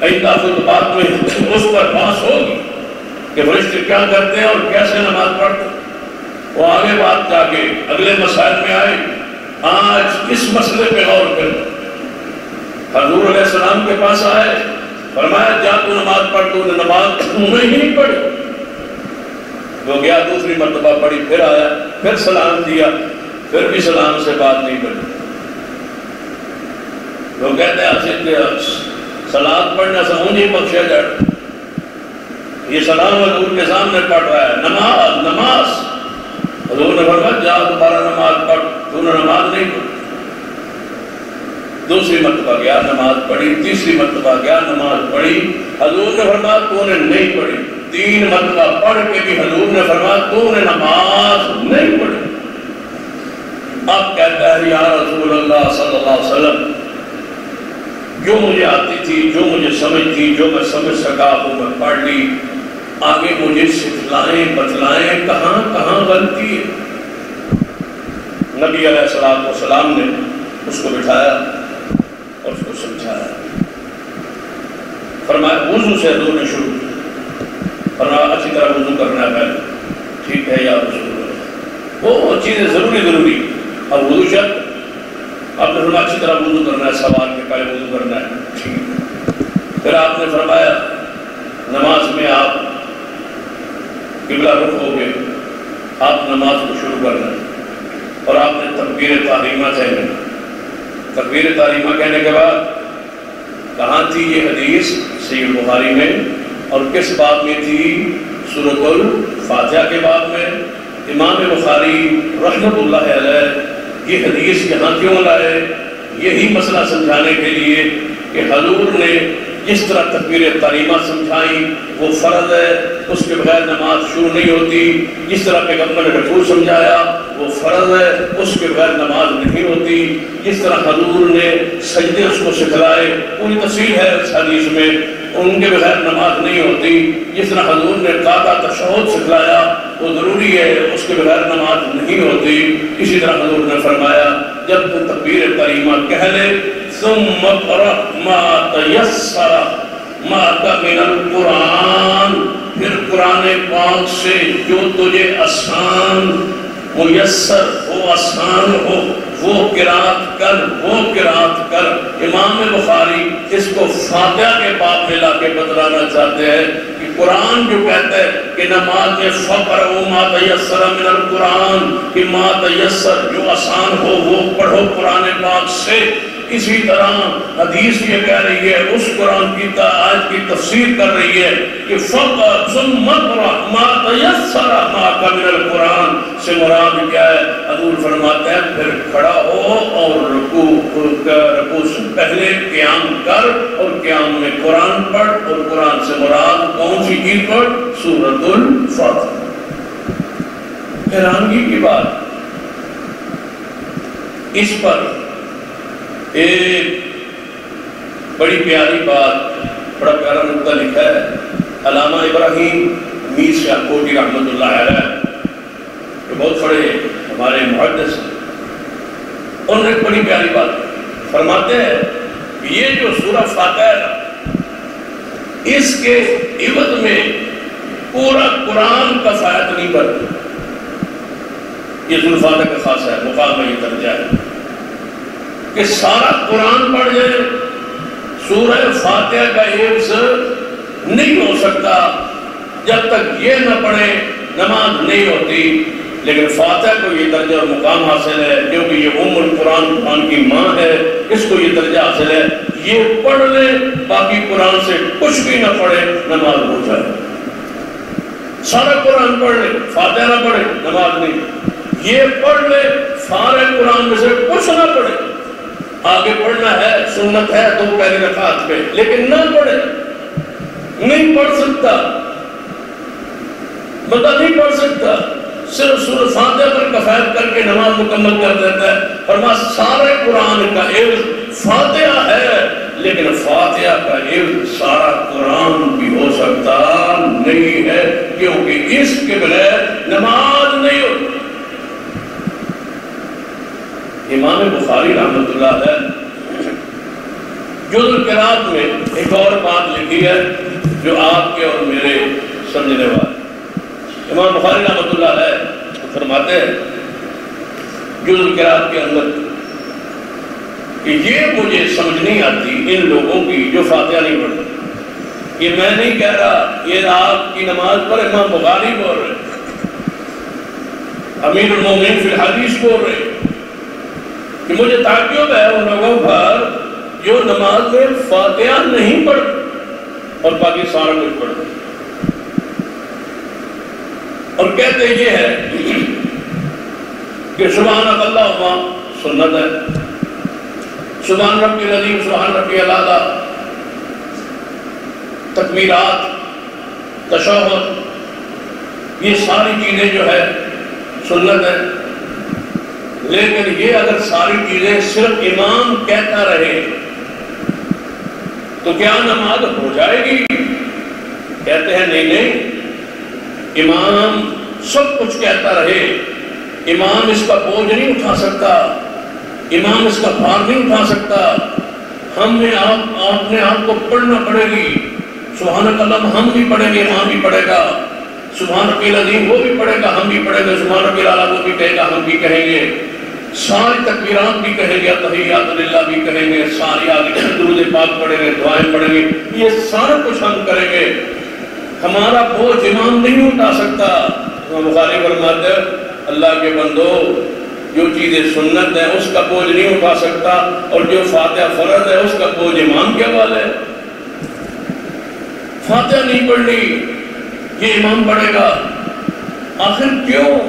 آئندہ خطبات میں اس پر بحث ہوگی کہ فرشتے کیا کرتے ہیں اور کیسے نماز پڑھتے ہیں، وہ آگے بات جا کے اگلے مسائل میں آئے۔ آج اس مسئلے پہ غور کریں۔ حضور علیہ السلام کے پاس آئے، فرمایا جا تو نماز پڑھ، تو نے نماز نہیں پڑھی، وہ گیا دوسری مرتبہ پڑھی، پھر آیا، پھر سلام دیا، پھر بھی سلام سے بات نہیں پڑھی۔ وہ کہتے ہیں سلام پڑھنا سمجھے بخشا جائے، یہ سلام حضور کے سامنے پڑھ رہا ہے، نماز حضور نے فرمایا جا دوبارہ نماز پڑھ، تو نے نماز نہیں پڑھی۔ دوسری مرتبہ گیا نماز پڑھی، تیسری مرتبہ گیا نماز پڑھی، حضور نے فرمایا تو نے نہیں پڑھی۔ 3 مرتبہ پڑھ کے بھی حضور نے فرمایا تو نے نماز نہیں پڑھی۔ اب کہتا ہے یا رسول اللہ صلی اللہ علیہ وسلم، جو مجھے آتی تھی، جو مجھے سمجھ تھی، جو میں سمجھ سکا وہ میں پڑھ لی، آگے مجھے سکھلائیں، بتلائیں کہاں کہاں غلطی ہے۔ نبی علیہ السلام نے اس کو بٹھایا اور اس کو سمجھایا، فرمایا وضو سے حضور نے شروع کیا، فرمایا اچھی طرح وضو کرنا ہے پہلے، ٹھیک ہے یا رسول اللہ، وہ چیزیں ضروری، اب وضو شرط، آپ نے فرمایا اچھی طرح وضو کرنا ہے، سوال کے پہلے وضو کرنا ہے، ٹھیک ہے۔ پھر آپ نے فرمایا نماز میں آپ قبلہ رخ ہو گئے، آپ نماز کو شروع کرنا ہے، اور آپ نے تکبیر تحریمہ کہنا۔ تکبیر تحریمہ کہنے کے بعد کہاں تھی یہ حدیث؟ صحیح بخاری میں، اور کس باب میں تھی؟ سورۃ الفاتحہ کے باب میں۔ امام بخاری رحمۃ اللہ علیہ یہ حدیث یہاں کیوں لائے؟ یہی مسئلہ سمجھانے کے لیے کہ حضور نے جس طرح تکبیر تحریمہ سمجھائی وہ فرض ہے، اس کے بغیر نماز شروع نہیں ہوتی، جس طرح پیغمبر نے رکوع سمجھایا وہ فرض ہے، اس کے بغیر نماز نہیں ہوتی، جس طرح حضور نے سجدے اس کو سکھلائے، پوری تفصیل ہے اس حدیث میں ان کے بغیر نماز نہیں ہوتی. جس طرح حضور نے قاعدہ تشہد سکھلایا وہ ضروری ہے، اس کے بغیر نماز نہیں ہوتی. اسی طرح حضور نے فرمایا جب تو تکبیر کریمہ کہہ لے ثم اقرأ ما تیسر معک من القرآن، پھر قرآن پاک سے جو تجھے آسان میسر ہو، آسان ہو، وہ قرات کر. امام بخاری اس کو فاتحہ کے باب میں لا کے بتلانا چاہتے ہیں کہ قرآن جو کہتا ہے کہ نماز میں فقرؤ ما تیسر من القرآن، کہ ما تیسر جو آسان ہو وہ پڑھو قرآن پاک سے. اسی طرح حدیث یہ کہہ رہی ہے، اس قرآن کی آیت کی تفسیر کر رہی ہے کہ فقط ثم اقرأ ما تیسر معک من القرآن سے مراد کیا ہے؟ حضور فرماتے ہیں پھر کھڑا ہو اور رکوع سے پہلے قیام کر، اور قیام میں قرآن پڑھ، اور قرآن سے مراد کون سی چیز پڑھ؟ سورۃ الفاتحہ. حیرانگی کی بات اس پر ایک بڑی پیاری بات، بڑا پیارا نقطہ لکھا ہے علامہ ابراہیم میر شاہ کوٹی رحمۃ اللہ علیہ، جو بہت بڑے ہمارے محدث ہیں. انہوں نے ایک بڑی پیاری بات فرماتے ہیں کہ یہ جو سورہ فاتحہ ہے اس کے عوض میں پورا قرآن کا فائدہ نہیں کرتا. یہ سورہ فاتحہ کا خاص ہے، مقام میں یہ درجہ ہے کہ سارا قرآن پڑھ جائے، سورہ فاتحہ کا حفظ نہیں ہو سکتا جب تک یہ نہ پڑھے نماز نہیں ہوتی. لیکن فاتحہ کو یہ درجہ اور مقام حاصل ہے کیونکہ یہ القرآن، قرآن کی ماں ہے، اس کو یہ درجہ حاصل ہے. یہ پڑھ لے، باقی قرآن سے کچھ بھی نہ پڑھے، نماز ہو جائے. سارا قرآن پڑھ لے، فاتحہ نہ پڑھے، نماز نہیں. یہ پڑھ لے، سارے قرآن میں سے کچھ نہ پڑھے، آگے پڑھنا ہے، سنت ہے تو پہلی رکعت میں، لیکن نہ پڑھے، نہیں پڑھ سکتا، بندہ نہیں پڑھ سکتا. صرف سورۃ فاتحہ پر کفایت کر کے نماز مکمل کر دیتا ہے. فرمایا سارے قرآن کا حفظ فاتحہ ہے، لیکن فاتحہ کا حفظ سارا قرآن بھی ہو سکتا نہیں ہے، کیونکہ اس کے بغیر نماز نہیں ہوتی. امام بخاری رحمۃ اللہ علیہ جزء القرات میں ایک اور بات لکھی ہے جو آپ کے اور میرے سمجھنے والے. امام بخاری رحمۃ اللہ علیہ فرماتے ہیں جزء القرات کے اندر کہ یہ مجھے سمجھ نہیں آتی ان لوگوں کی جو فاتحہ نہیں پڑھتے. یہ میں نہیں کہہ رہا، یہ آپ کی نماز پر امام بخاری بول رہے، امیر المومنین فی الحدیث بول رہے کہ مجھے تعجب ہے ان لوگوں پر جو نماز میں فاتحہ نہیں پڑھتے اور باقی سارا کچھ پڑھتے اور کہتے یہ ہے کہ سبحان اللہ سنت ہے، سبحان ربی العظیم، سبحان ربی الاعلیٰ، تکبیرات، تشہد، یہ ساری چیزیں جو ہے سنت ہے. لیکن یہ اگر ساری چیزیں صرف امام کہتا رہے تو کیا نماز ہو جائے گی؟ کہتے ہیں نہیں، امام سب کچھ کہتا رہے، امام اس کا بوجھ نہیں اٹھا سکتا، امام اس کا بھار نہیں اٹھا سکتا. آپ نے آپ کو پڑھنا پڑے گی. سبحان اللہ ہم بھی پڑھیں گے، امام بھی پڑھے گا. سبحان ربی العظیم وہ بھی پڑھے گا، ہم بھی پڑھیں گے. سبحان ربی الاعلیٰ وہ بھی کہے گا، ہم بھی کہیں گے. ساری تکبیرات بھی کہیں گے، تحیات للہ بھی کہیں گے، ساری آگے درود پاک پڑھیں گے، دعائیں پڑھیں گے. یہ سارا کچھ ہم کریں گے. ہمارا بوجھ امام نہیں اٹھا سکتا. بخاری فرماتے ہیں اللہ کے بندو جو چیزیں سنت ہے اس کا بوجھ نہیں اٹھا سکتا، اور جو فاتحہ فرض ہے اس کا بوجھ امام کے حوالے ہے. فاتحہ نہیں پڑھنی، یہ امام پڑھے گا. آخر کیوں؟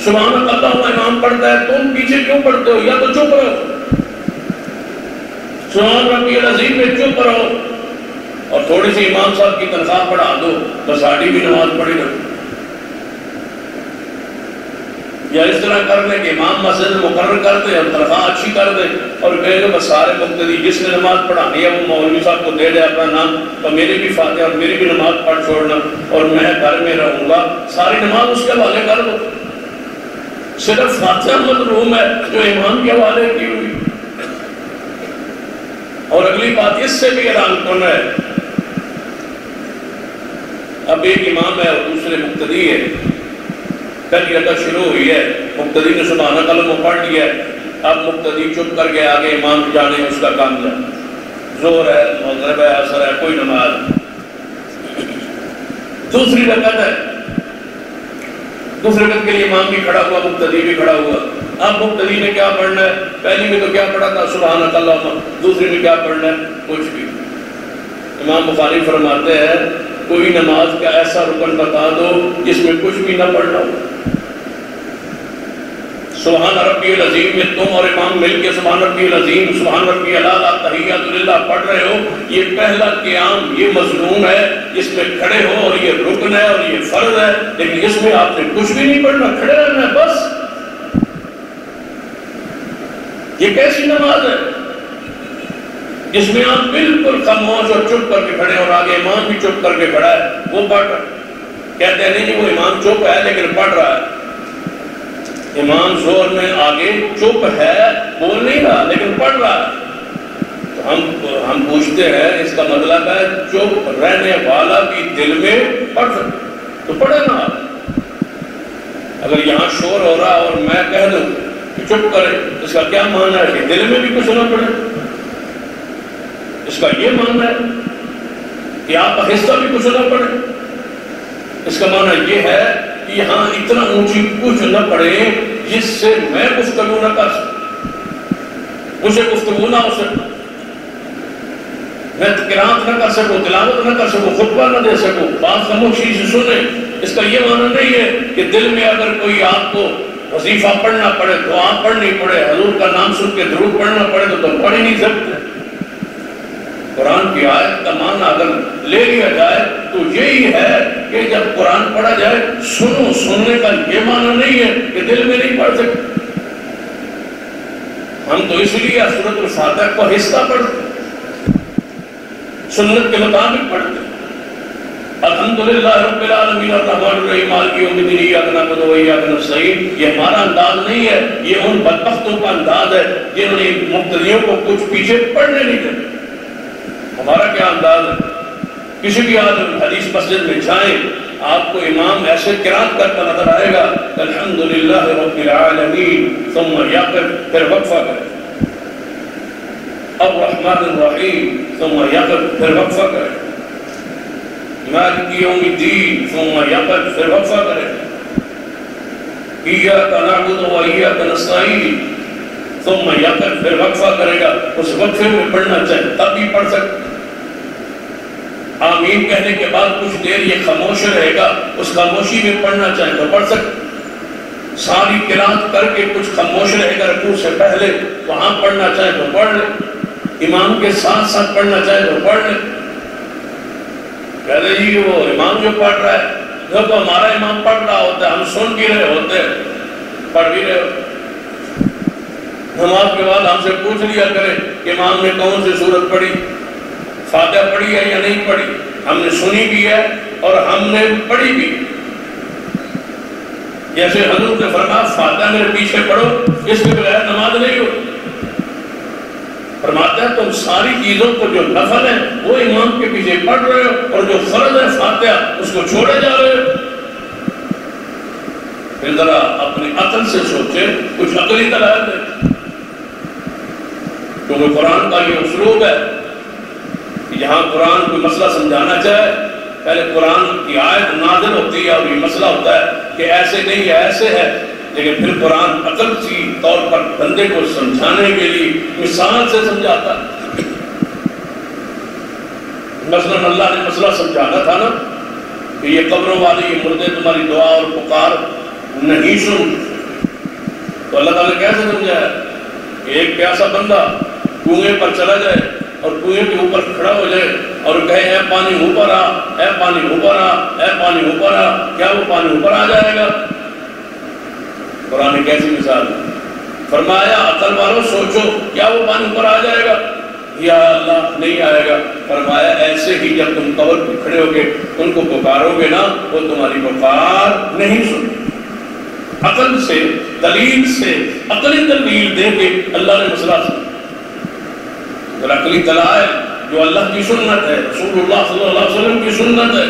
سبحان اللہ امام پڑھتا ہے، تم پیچھے کیوں پڑھتے ہو؟ یا تو چپ رہو، سبحان ربی العظیم میں چپ رہو اور تھوڑی سی امام صاحب کی تنخواہ بڑھا دو، بس آڑی بھی نماز پڑھی رہو. یا اس طرح کر لیں کہ امام مسجد مقرر کر دیں اور تنخواہ اچھی کر دیں اور کہیں گے بس سارے مقتدی جس نے نماز پڑھانی ہے وہ مولوی صاحب کو دے دے اپنا نام تو میری بھی فاتحہ اور میری بھی نماز پڑھ چھوڑنا اور میں گھر میں رہوں گا، ساری نماز اس کے حوالے کر دو۔ صرف فاتحہ مظلوم ہے جو امام کے حوالے کی ہوئی۔ اور اگلی بات اس سے بھی حیران کن ہے، اب ایک امام ہے اور دوسرے مقتدی ہے، پہلی رکعت شروع ہوئی ہے، مقتدی نے سبحان اللہ پڑھ لیا ہے، اب مقتدی چپ کر کے آگے امام جانے اس کا کام جائے، زور ہے، مغرب ہے، عصر ہے، کوئی نماز۔ دوسری رکعت ہے، دوسری رکعت کے لیے امام بھی کھڑا ہوا، مقتدی بھی کھڑا ہوا۔ اب مقتدی نے کیا پڑھنا ہے؟ پہلی میں تو کیا پڑھا تھا سبحان اللہ، دوسری میں کیا پڑھنا ہے؟ کچھ بھی۔ امام بخاری فرماتے ہیں کوئی نماز کا ایسا رکن بتا دو جس میں کچھ بھی نہ پڑھنا ہو۔ سبحان ربی العظیم میں تم اور امام مل کے سبحان ربی العظیم، سبحان ربی الاعلیٰ، تحیات للہ پڑھ رہے ہو، یہ پہلا قیام یہ مظلوم ہے، اس میں کھڑے ہو اور یہ رکن ہے اور یہ فرض ہے، لیکن اس میں آپ نے کچھ بھی نہیں پڑھنا، کھڑے رہنا ہے بس۔ یہ کیسی نماز ہے جس میں آپ بالکل خاموش اور چپ کر کے کھڑے اور آگے امام بھی چپ کر کے کھڑا ہے، وہ پڑھ رہا ہے۔ کہتے ہیں نہیں جی وہ امام چپ ہے لیکن پڑھ رہا ہے۔ امام زور میں آگے چپ ہے، بول نہیں رہا لیکن پڑھ رہا ہے۔ تو ہم پوچھتے ہیں اس کا مطلب ہے چپ رہنے والا بھی دل میں پڑھ سکتا تو پڑھے نا۔ اگر یہاں شور ہو رہا اور میں کہہ دوں کہ چپ کرے، اس کا کیا معنی ہے کہ دل میں بھی کچھ نہ پڑھے؟ اس کا یہ معنی ہے کہ آپ آہستہ بھی کچھ نہ پڑھیں؟ اس کا معنی یہ ہے کہ یہاں اتنا اونچی کچھ نہ پڑھے جس سے میں گفتگو نہ کر سکوں، مجھے گفتگو نہ ہو سکے، میں قرات نہ کر سکوں، تلاوت نہ کر سکوں، خطبہ نہ دے سکوں، بات خاموشی سے سنیں۔ اس کا یہ معنی نہیں ہے کہ دل میں اگر کوئی آپ کو وظیفہ پڑھنا پڑے، دعا پڑھنی پڑے، حضور کا نام سن کے درود پڑھنا پڑے تو تم پڑھ ہی نہیں سکتے۔ قرآن کی آیت کا معنی اگر لے لیا جائے تو یہی ہے کہ جب قرآن پڑھا جائے سنو، سننے کا یہ معنی نہیں ہے کہ دل میں نہیں پڑھ سکتے۔ ہم تو اس لیے سورۃ الفاتحہ کو آہستہ پڑھتے، سنت کے مطابق پڑھتے۔ الحمدللہ رب العالمین الرحمن الرحیم مالک یوم الدین ایاک نعبد و ایاک نستعین، یہ ہمارا انداز نہیں ہے، یہ ان بدبختوں کا انداز ہے جنہوں نے مقتدیوں کو کچھ پیچھے پڑھنے نہیں دیتے۔ ہمارا کیا انداز ہے؟ کسی بھی عالم حدیث مسجد میں جائیں آپ کو امام ایسے قرات کرتا نظر آئے گا الحمدللہ رب العالمین، ثم یقف، پھر وقفہ کرے، الرحمن الرحیم، ثم یقف، پھر وقفہ کرے، مالک یوم الدین، ثم یقف، پھر وقفہ کرے، ایاک نعبد و ایاک نستعین، ثم یقف، پھر وقفہ کرے گا۔ اس وقفے میں پڑھنا چاہے تب بھی پڑھ سکتے، آمین کہنے کے بعد کچھ دیر یہ خاموش رہے گا، اس خاموشی میں پڑھنا چاہے تو پڑھ سکتے، ساری قرات کر کے کچھ خاموش رہے گا رکوع سے پہلے، وہاں پڑھنا چاہے تو پڑھ لے، امام کے ساتھ ساتھ پڑھنا چاہے تو پڑھ لے۔ کہتے جی وہ امام جو پڑھ رہا ہے جب ہمارا امام پڑھ رہا ہوتا ہے ہم سن بھی رہے ہوتے ہیں، پڑھ بھی رہے ہوتے۔ نماز کے بعد ہم سے پوچھ لیا کرے کہ امام نے کون سی سورت پڑھی، فاتحہ پڑھی ہے یا نہیں پڑھی، ہم نے سنی بھی ہے اور ہم نے پڑھی بھی۔ جیسے حضور نے فرمایا فاتحہ میرے پیچھے پڑھو، اس کے بغیر نماز نہیں ہو۔ فرماتا ہے تم ساری چیزوں کو جو نفل ہے وہ امام کے پیچھے پڑھ رہے ہو اور جو فرض ہے فاتحہ اس کو چھوڑے جا رہے ہو۔ پھر ذرا اپنی عقل سے سوچے، کچھ عقلی دلائل ہے، کیونکہ قرآن کا یہ اسلوب ہے کہ جہاں قرآن کوئی مسئلہ سمجھانا چاہے پہلے قرآن کی آیت نازل ہوتی ہے اور یہ مسئلہ ہوتا ہے کہ ایسے نہیں ہے ایسے ہے، لیکن پھر قرآن عقل کی طور پر بندے کو سمجھانے کے لیے مثال سے سمجھاتا ہے۔ مثلا اللہ نے مسئلہ سمجھانا تھا نا کہ یہ قبروں والے یہ مردے تمہاری دعا اور پکار نہیں سن، تو اللہ تعالیٰ نے کیسے سمجھایا کہ ایک پیاسا بندہ کنویں پر چلا جائے اور کنویں کے اوپر کھڑا ہو جائے اور کہے اے پانی اوپر آ، اے پانی اوپر آ، اے پانی اوپر آ، کیا وہ پانی اوپر آ جائے گا؟ قرآن کیسی مثال ہے؟ فرمایا عقل والوں سوچو کیا وہ پانی اوپر آ جائے گا؟ یا اللہ نہیں آئے گا۔ فرمایا ایسے ہی جب تم قبر پہ کھڑے ہو کے ان کو پکارو گے نا وہ تمہاری پکار نہیں سنیں۔ عقل سے دلیل سے عقلی دلیل دے کے اللہ نے مسئلہ سنا۔ عقلی دلائل جو اللہ کی سنت ہے، رسول اللہ صلی اللہ علیہ وسلم کی سنت ہے،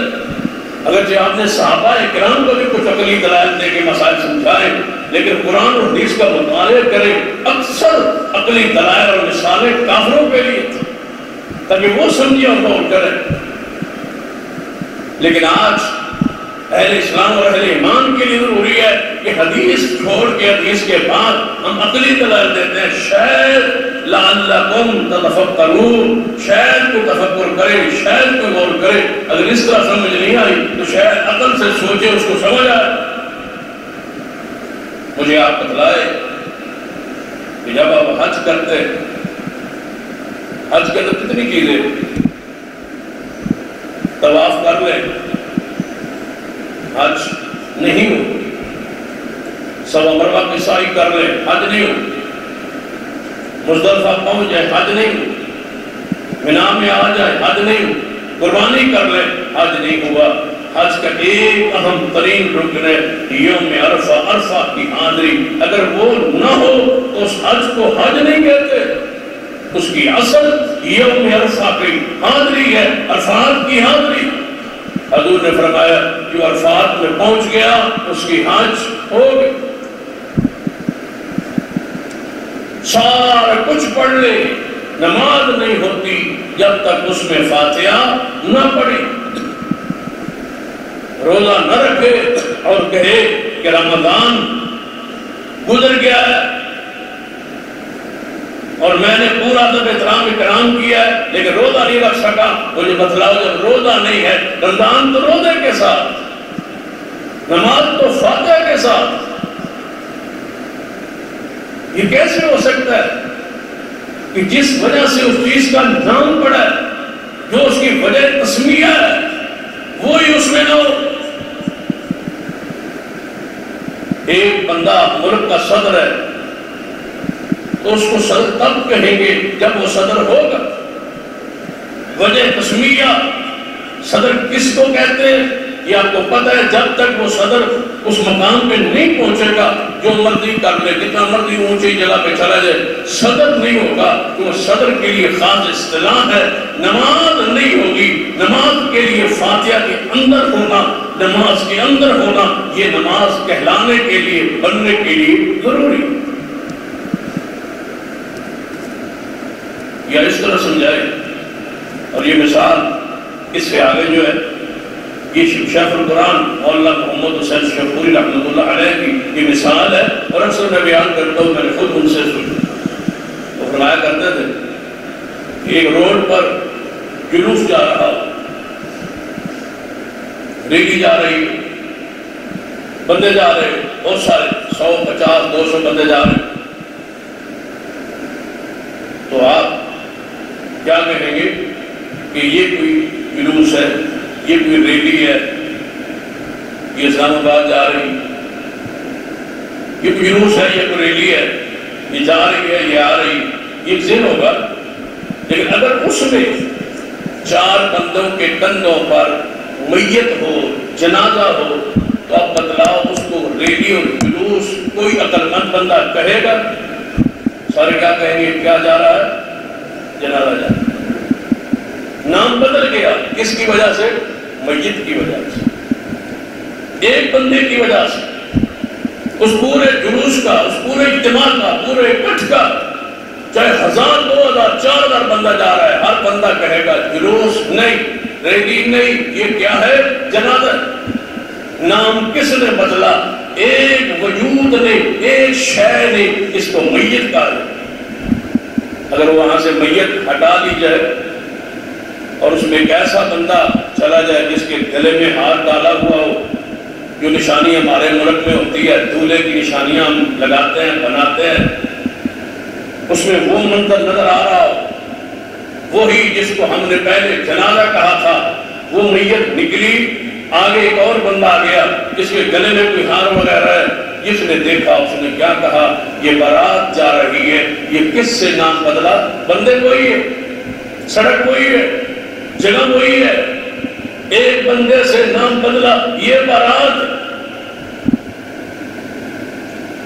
اگرچہ آپ نے صحابہ اکرام کو بھی کچھ عقلی دلائل دے کے مسائل سمجھائے، لیکن قرآن اور حدیث کا مطالعہ کریں، اکثر عقلی دلائل اور مثالیں کافروں کے لیے تاکہ وہ سمجھیں اور غور کریں۔ لیکن آج اہل اسلام اور اہل ایمان کے لیے ضروری ہے کہ حدیث چھوڑ کے حدیث کے بعد ہم عقلی دلائل دیتے ہیں، شاید لعلکم تتفکرون، شاید کو تفکر کرے، شاید کو غور کرے۔ اگر اس طرح سمجھ نہیں آئی تو شاید عقل سے سوچے اس کو سمجھ آئے۔ مجھے آپ بتلائے کہ جب آپ حج کرتے، حج کے اندر کتنی چیزیں، طواف کر لیں حج نہیں ہو، سوا مربع کی سعی کر لیں حج نہیں ہو، مزدلفہ پہنچ جائے حج نہیں ہو، مینا میں آ جائے حج نہیں ہو، قربانی کر لیں حج نہیں ہوا۔ حج کا ایک اہم ترین رکن ہے یوم عرفہ، عرفہ کی حاضری۔ اگر وہ نہ ہو تو اس حج کو حج نہیں کہتے، اس کی اصل یوم عرفہ کی حاضری ہے، عرفات کی حاضری۔ حضور نے فرمایا جو عرفات میں پہنچ گیا اس کی حج ہو گئی۔ سارا کچھ پڑھ لے، نماز نہیں ہوتی جب تک اس میں فاتحہ نہ پڑھی، روزہ نہ رکھے اور کہے کہ رمضان گزر گیا ہے اور میں نے پورا ادب احترام اکرام کیا ہے لیکن روزہ نہیں رکھ سکا۔ مجھے بتلاؤ جب روزہ نہیں ہے، رمضان تو روزے کے ساتھ، نماز تو فاتحہ کے ساتھ، یہ کیسے ہو سکتا ہے کہ جس وجہ سے اس چیز کا نام پڑا ہے، جو اس کی وجہ تسمیہ ہے، وہی اس میں نہ ہو؟ ایک بندہ ملک کا صدر ہے تو اس کو صدر تب کہیں گے جب وہ صدر ہوگا۔ وجہ تسمیہ صدر کس کو کہتے ہیں یہ آپ کو پتہ ہے؟ جب تک وہ صدر اس مقام پہ نہیں پہنچے گا، جو مرضی کر لے، جتنا مرضی اونچی جگہ پہ چلا جائے، صدر نہیں ہوگا۔ تو صدر کے لیے خاص اصطلاح ہے، نماز نہیں ہوگی۔ نماز کے لیے فاتحہ کے اندر ہونا، نماز کے اندر ہونا، یہ نماز کہلانے کے لیے، بننے کے لیے ضروری ہے۔ یا اس طرح سمجھائے، اور یہ مثال اس سے آگے جو ہے یہ شیخ القرآن مولانا محمد حسین شیخوری رحمۃ اللہ علیہ کی یہ مثال ہے، اور اکثر میں بیان کرتا ہوں، میں نے خود ان سے سنا۔ وہ فرمایا کرتے تھے کہ ایک روڈ پر جلوس جا رہا ہو، ریلی جا رہی، بندے جا رہے، بہت سارے 100 50 200 بندے جا رہے، تو آپ کیا کہیں گے کہ یہ کوئی جلوس ہے، یہ کوئی ریلی ہے، یہ اسلام آباد جا رہی، یہ کوئی جلوس ہے، یہ کوئی ریلی ہے، یہ جا رہی ہے، یہ آ رہی، یہ ذہن ہوگا۔ لیکن اگر اس میں 4 بندوں کے کندھوں پر میت ہو، جنازہ ہو، تو آپ بتلاؤ اس کو ریلی اور جلوس کوئی عقل مند بندہ کہے گا؟ سارے کیا کہیں گے؟ کیا جا رہا ہے؟ جنازہ جا رہا ہے۔ نام بدل گیا، کس کی وجہ سے؟ میت کی وجہ سے، ایک بندے کی وجہ سے۔ اس پورے جلوس کا، اس پورے اجتماع کا، پورے اکٹھ کا، چاہے 1000 2000 4000 بندہ جا رہا ہے، ہر بندہ کہے گا جلوس نہیں، ریلی نہیں، یہ کیا ہے؟ جنازہ۔ نام کس نے بدلا؟ ایک وجود نے، ایک شے نے اس کو میت کہا۔ اگر وہاں سے میت ہٹا لی جائے اور اس میں ایک ایسا بندہ چلا جائے جس کے گلے میں ہاتھ ڈالا ہوا ہو، جو نشانی ہمارے ملک میں ہوتی ہے، دولہے کی نشانیاں ہم لگاتے ہیں، بناتے ہیں، اس میں وہ منظر نظر آ رہا ہو، وہی جس کو ہم نے پہلے جنازہ کہا تھا، وہ میت نکلی، آگے ایک اور بندہ آ گیا جس کے گلے میں کوئی ہار وغیرہ ہے، جس نے دیکھا اس نے کیا کہا یہ بارات جا رہی ہے، یہ کس سے نام بدلا؟ بندے وہی ہے، سڑک وہی ہے، جگہ وہی ہے، ایک بندے سے نام بدلا، یہ بارات۔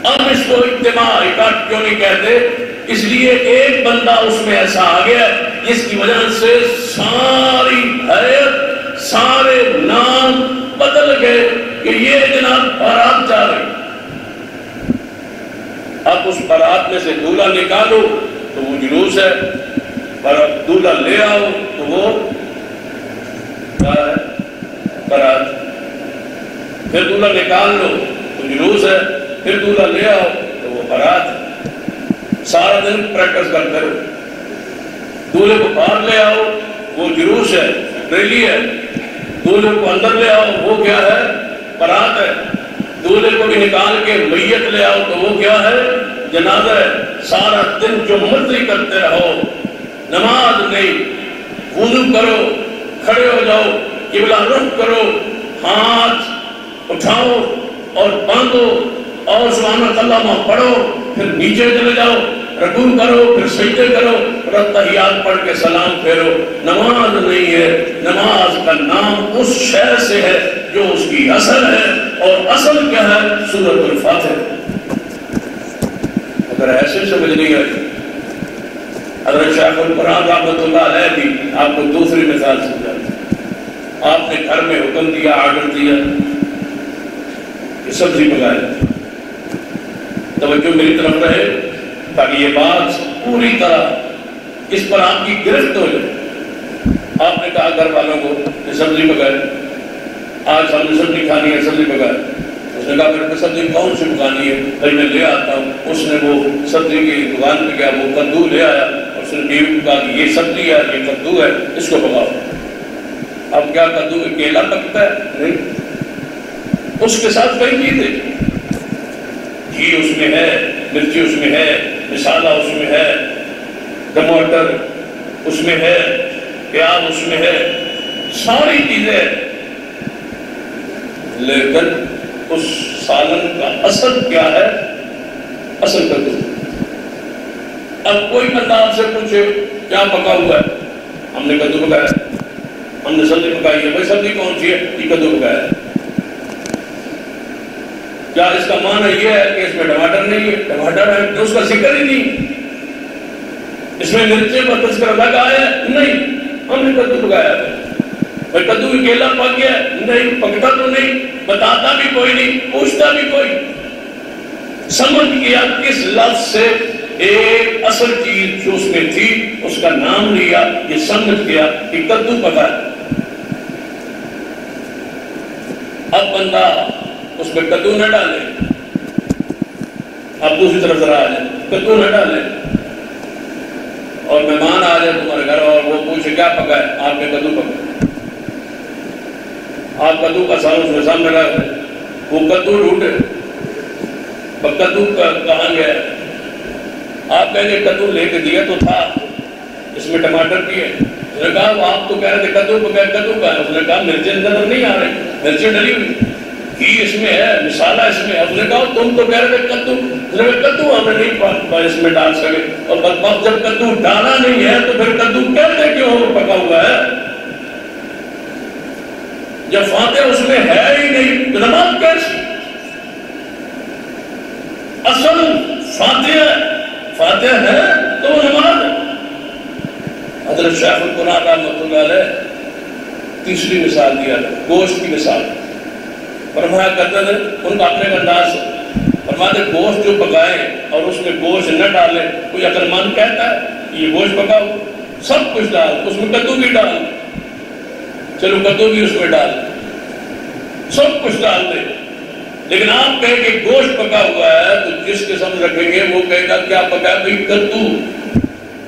اب اس کو اجتماع اکٹھ کیوں نہیں کہتے؟ اس لیے ایک بندہ اس میں ایسا آ گیا جس کی وجہ سے ساری حیرت، سارے نام بدل گئے کہ یہ جناب بارات جا رہی۔ اب اس بارات میں سے دولہا نکالو تو وہ جلوس ہے، اور اب دولہا لے آؤ تو وہ کیا ہے؟ بارات۔ پھر دولہا نکال لو تو جلوس ہے، پھر دولہا لے آؤ تو وہ بارات ہے۔ سارا دن پریکٹس کرتے رہو۔ دولہے کو باہر لے آؤ وہ جلوس ہے، ریلی ہے، دولہے کو اندر لے آؤ وہ کیا ہے؟ بارات ہے۔ دولہے کو بھی نکال کے میت لے آؤ تو وہ کیا ہے؟ جنازہ ہے۔ سارا دن جو مرضی کرتے رہو، نماز نہیں، وضو کرو، کھڑے ہو جاؤ، قبلہ رخ کرو، ہاتھ اٹھاؤ اور باندھو اور سبحان اللہ پڑھو، پھر نیچے چلے جاؤ، رکوع کرو، پھر سجدے کرو، اور تحیات پڑھ کے سلام پھیرو۔ نماز نہیں ہے۔ نماز کا نام اس شے سے ہے جو اس کی اصل ہے، اور اصل کیا ہے؟ سورۃ الفاتحہ۔ اگر ایسے سمجھ نہیں آئی، حضرت شیخ القرآن رحمۃ اللہ علیہ بھی آپ کو دوسری مثال سمجھاتے۔ آپ نے گھر میں حکم دیا، آرڈر دیا کہ سبزی پکائے، توجہ میری طرف رہے تاکہ یہ بات پوری طرح اس پر آپ کی گرفت ہو جائے۔ آپ نے کہا گھر والوں کو کہ سبزی پکائے، آج ہم نے سبزی کھانی ہے، سبزی پکائے۔ اس نے کہا پھر سبزی کون سی پکانی ہے؟ بھائی میں لے آتا ہوں۔ اس نے وہ سبزی کی دکان پہ گیا، وہ کدو لے آیا، اس نے بیوی کو کہا کہ یہ سبزی ہے، یہ کدو ہے، اس کو پکاؤ۔ اب کیا کدو اکیلا پکتا ہے؟ نہیں، اس کے ساتھ کئی چیزیں، گھی اس میں ہے، مرچی اس میں ہے، مسالہ اس میں ہے، ٹماٹر اس میں ہے، پیاز اس میں ہے، ساری چیزیں، لیکن اس سالن کا اصل کیا ہے؟ اصل کدو۔ اب کوئی بندہ آپ سے پوچھے کیا پکا ہوا ہے؟ ہم نے کدو پکایا، ہم نے سبزی پکائی ہے۔ بھائی سبزی کون سی ہے؟ یہ کدو پکایا ہے۔ کیا اس کا معنی یہ ہے کہ اس میں ٹماٹر نہیں ہے؟ ٹماٹر ہے، تو اس کا ذکر ہی نہیں۔ اس میں مرچیں پر تذکر الگ آیا ہے؟ نہیں، ہم نے کدو پکایا ہے۔ بھائی کدو اکیلا پک گیا؟ نہیں، پکتا تو نہیں، بتاتا بھی کوئی نہیں، پوچھتا بھی کوئی۔ سمجھ گیا کس لفظ سے ایک اصل چیز جو اس میں تھی اس کا نام لیا، یہ سمجھ گیا کہ کدو پکا ہے۔ اب بندہ اس میں کدو نہ ڈالے، اب دوسری طرف ذرا آ جائے، کدو نہ ڈالے، اور مہمان آ جائے تمہارے گھر اور وہ پوچھے کیا پکا ہے؟ آپ نے کدو پکا۔ آپ کدو کا سال اس میں سامنے رکھ دیں، وہ کدو ڈھونڈے، کدو کہاں گیا؟ آپ کہیں گے کدو لے کے دیا تو تھا، اس میں ٹماٹر بھی ہے۔ اس نے کہا وہ آپ تو کہہ رہے تھے کدو پکا، کدو کا ہے۔ اس نے کہا مرچیں نظر نہیں آ رہی، مرچیں ڈلی ہوئی، گھی اس میں ہے، مسالہ اس میں ہے۔ اس نے کہا تم تو کہہ رہے تھے کدو۔ اس نے کہا کدو ہم نے نہیں اس میں ڈال سکے، اور بدبخت جب کدو ڈالا نہیں ہے تو پھر کدو کہتے کیوں وہ پکا ہوا ہے؟ جب فاتحہ اس میں ہے ہی نہیں تو نماز کیسی؟ اصل فاتحہ ہے تو وہ نماز ہے۔ حضرت شیخ القرآن رحمۃ اللہ علیہ تیسری مثال دیا ہے، گوشت کی مثال۔ فرمایا کرتے تھے ان کا اپنے انداز سے، فرماتے گوشت جو پکائے اور اس میں گوشت نہ ڈالے، کوئی عقل مند کہتا ہے یہ گوشت پکاؤ؟ سب کچھ ڈال، اس میں کدو بھی ڈال، چلو کدو بھی اس میں ڈال، سب کچھ ڈال دے، لیکن آپ کہیں کہ گوشت پکا ہوا ہے تو جس قسم رکھیں گے وہ کہے گا کیا پکا ہے؟ بھائی کدو،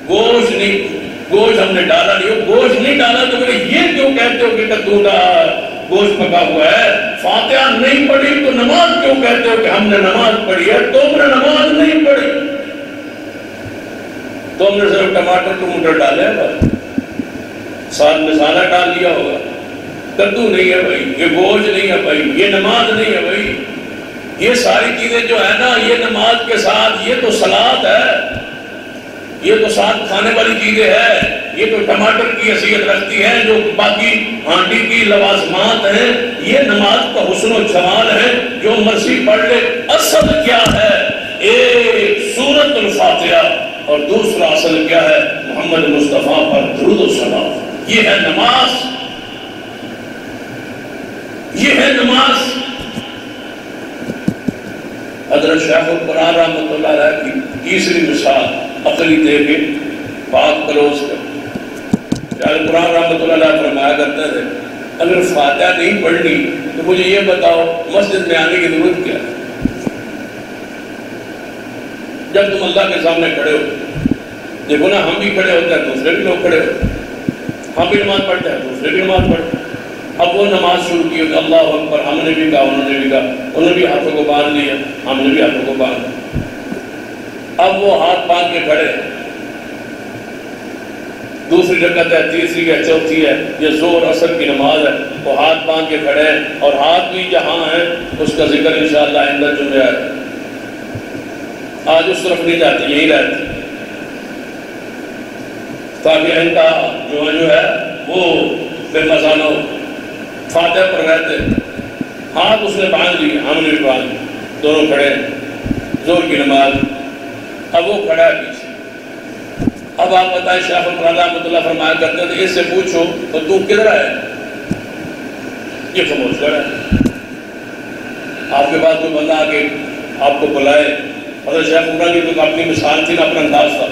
گوشت نہیں، گوشت ہم نے ڈالا نہیں ہو، گوشت نہیں ڈالا تو پھر یہ کیوں کہتے ہو کہ کدو ڈال گوشت پکا ہوا ہے؟ فاتحہ نہیں پڑھی تو نماز کیوں کہتے ہو کہ ہم نے نماز پڑھی ہے؟ تم نے نماز نہیں پڑھی، تم نے صرف ٹماٹر ڈالے ہیں، ساتھ مسالہ ڈال لیا ہوگا۔ کدو نہیں ہے بھائی، یہ گوشت نہیں ہے بھائی، یہ نماز نہیں ہے بھائی۔ یہ ساری چیزیں جو ہے نا، یہ نماز کے ساتھ، یہ تو صلاۃ ہے، یہ تو ساتھ کھانے والی چیزیں ہیں، یہ تو ٹماٹر کی حیثیت رکھتی ہیں، جو باقی ہانڈی کی لوازمات ہیں، یہ نماز کا حسن و جمال ہے، جو مرضی پڑھ لے۔ اصل کیا ہے؟ ایک سورۃ الفاتحہ، اور دوسرا اصل کیا ہے؟ محمد مصطفیٰ پر درود و سلام۔ یہ ہے نماز، یہ ہے نماز۔ حضرت شیخ القرآن رحمۃ اللہ علیہ کی تیسری مثال عقلی دے کے بات کرو اس کا۔ شیخ القرآن رحمۃ اللہ علیہ فرمایا کرتے تھے، اگر فاتحہ نہیں پڑھنی تو مجھے یہ بتاؤ مسجد میں آنے کی ضرورت کیا ہے؟ جب تم اللہ کے سامنے کھڑے ہو، دیکھو نا، ہم بھی کھڑے ہوتے ہیں، دوسرے بھی لوگ کھڑے ہوتے ہیں، ہم بھی نماز پڑھتے ہیں، دوسرے بھی نماز پڑھتے ہیں۔ اب وہ نماز شروع کی ہوتی، اللہ اکبر، ہم نے بھی کہا، انہوں نے بھی کہا، انہوں نے بھی ہاتھوں کو باندھ لیا، ہم نے بھی ہاتھوں کو باندھ لیا۔ اب وہ ہاتھ باندھ کے کھڑے، دوسری رکعت ہے، تیسری ہے، چوتھی ہے، یہ ظہر عصر کی نماز ہے، وہ ہاتھ باندھ کے کھڑے ہیں، اور ہاتھ بھی جہاں ہے اس کا ذکر انشاءاللہ آئندہ جمعہ ہے۔ آج اس طرف نہیں جاتے، یہی رہتے، تاکہ ان کا جو ہے وہ بے مزانہ فاتح پر رہتے۔ ہاتھ اس نے باندھ لی، ہم نے بھی باندھ لی، دونوں کھڑے ہیں، ظہر کی نماز۔ اب وہ کھڑا ہے پیچھے۔ اب آپ بتائیں، شیخ القرآن رحمۃ اللہ فرمایا کرتے تھے، اس سے پوچھو تو تو کدھر ہے؟ یہ خاموش کھڑا ہے۔ آپ کے پاس کوئی بندہ آ کے آپ کو بلائے، حضرت شیخ القرآن کی تو اپنی مثال تھی نا، اپنا انداز تھا،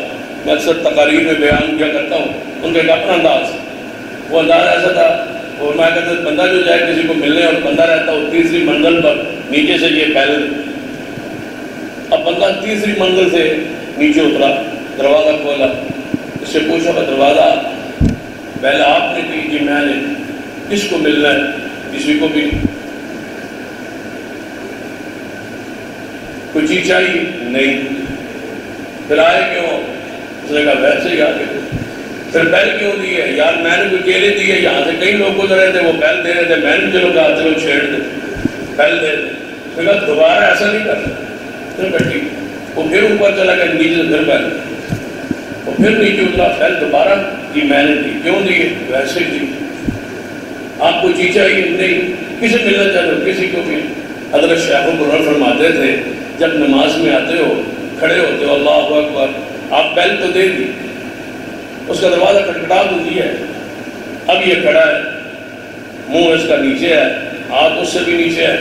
میں اکثر تقاریر میں بیان کیا کرتا ہوں، ان کا ایک اپنا انداز، وہ انداز ایسا تھا، اور میں کہتا ہوں بندہ جو جائے کسی کو ملنے اور بندہ رہتا وہ تیسری منزل پر، نیچے سے یہ پہلے، اب بندہ تیسری منزل سے نیچے اترا، دروازہ کھولا، اس سے پوچھا کہ دروازہ پہلے آپ نے کی؟ جی میں نے۔ کس کو ملنا ہے؟ کسی کو بھی کوئی چیز چاہیے؟ نہیں۔ پھر آئے کیوں؟ اس نے کہا ویسے ہی آگے۔ پھر بیل کیوں دی ہے؟ یار میں نے کوئی کیلے دی ہے، یہاں سے کئی لوگ گزر رہے تھے، وہ بیل دے رہے تھے، میں نے چلو کہا چلو چھیڑ دے، بیل دے دے۔ پھر کہا دوبارہ ایسا نہیں کرنا۔ پھر کٹی، وہ پھر اوپر چلا گیا، نیچے سے پھر بیل، وہ پھر نیچے اترا، بیل دوبارہ دی، میں نے دی۔ کیوں دی ہے؟ ویسے دی۔ آپ کو چیز چاہیے؟ نہیں۔ کسی ملنا چاہتے ہو؟ کسی کو بھی۔ حضرت شیخ القرآن فرماتے تھے، جب نماز میں آتے ہو، کھڑے ہوتے ہو، اللہ اکبر، آپ بیل تو دے دی، اس کا دروازہ کھٹکھٹا تو دیا ہے، اب یہ کھڑا ہے، منہ اس کا نیچے ہے، ہاتھ اس سے بھی نیچے ہے۔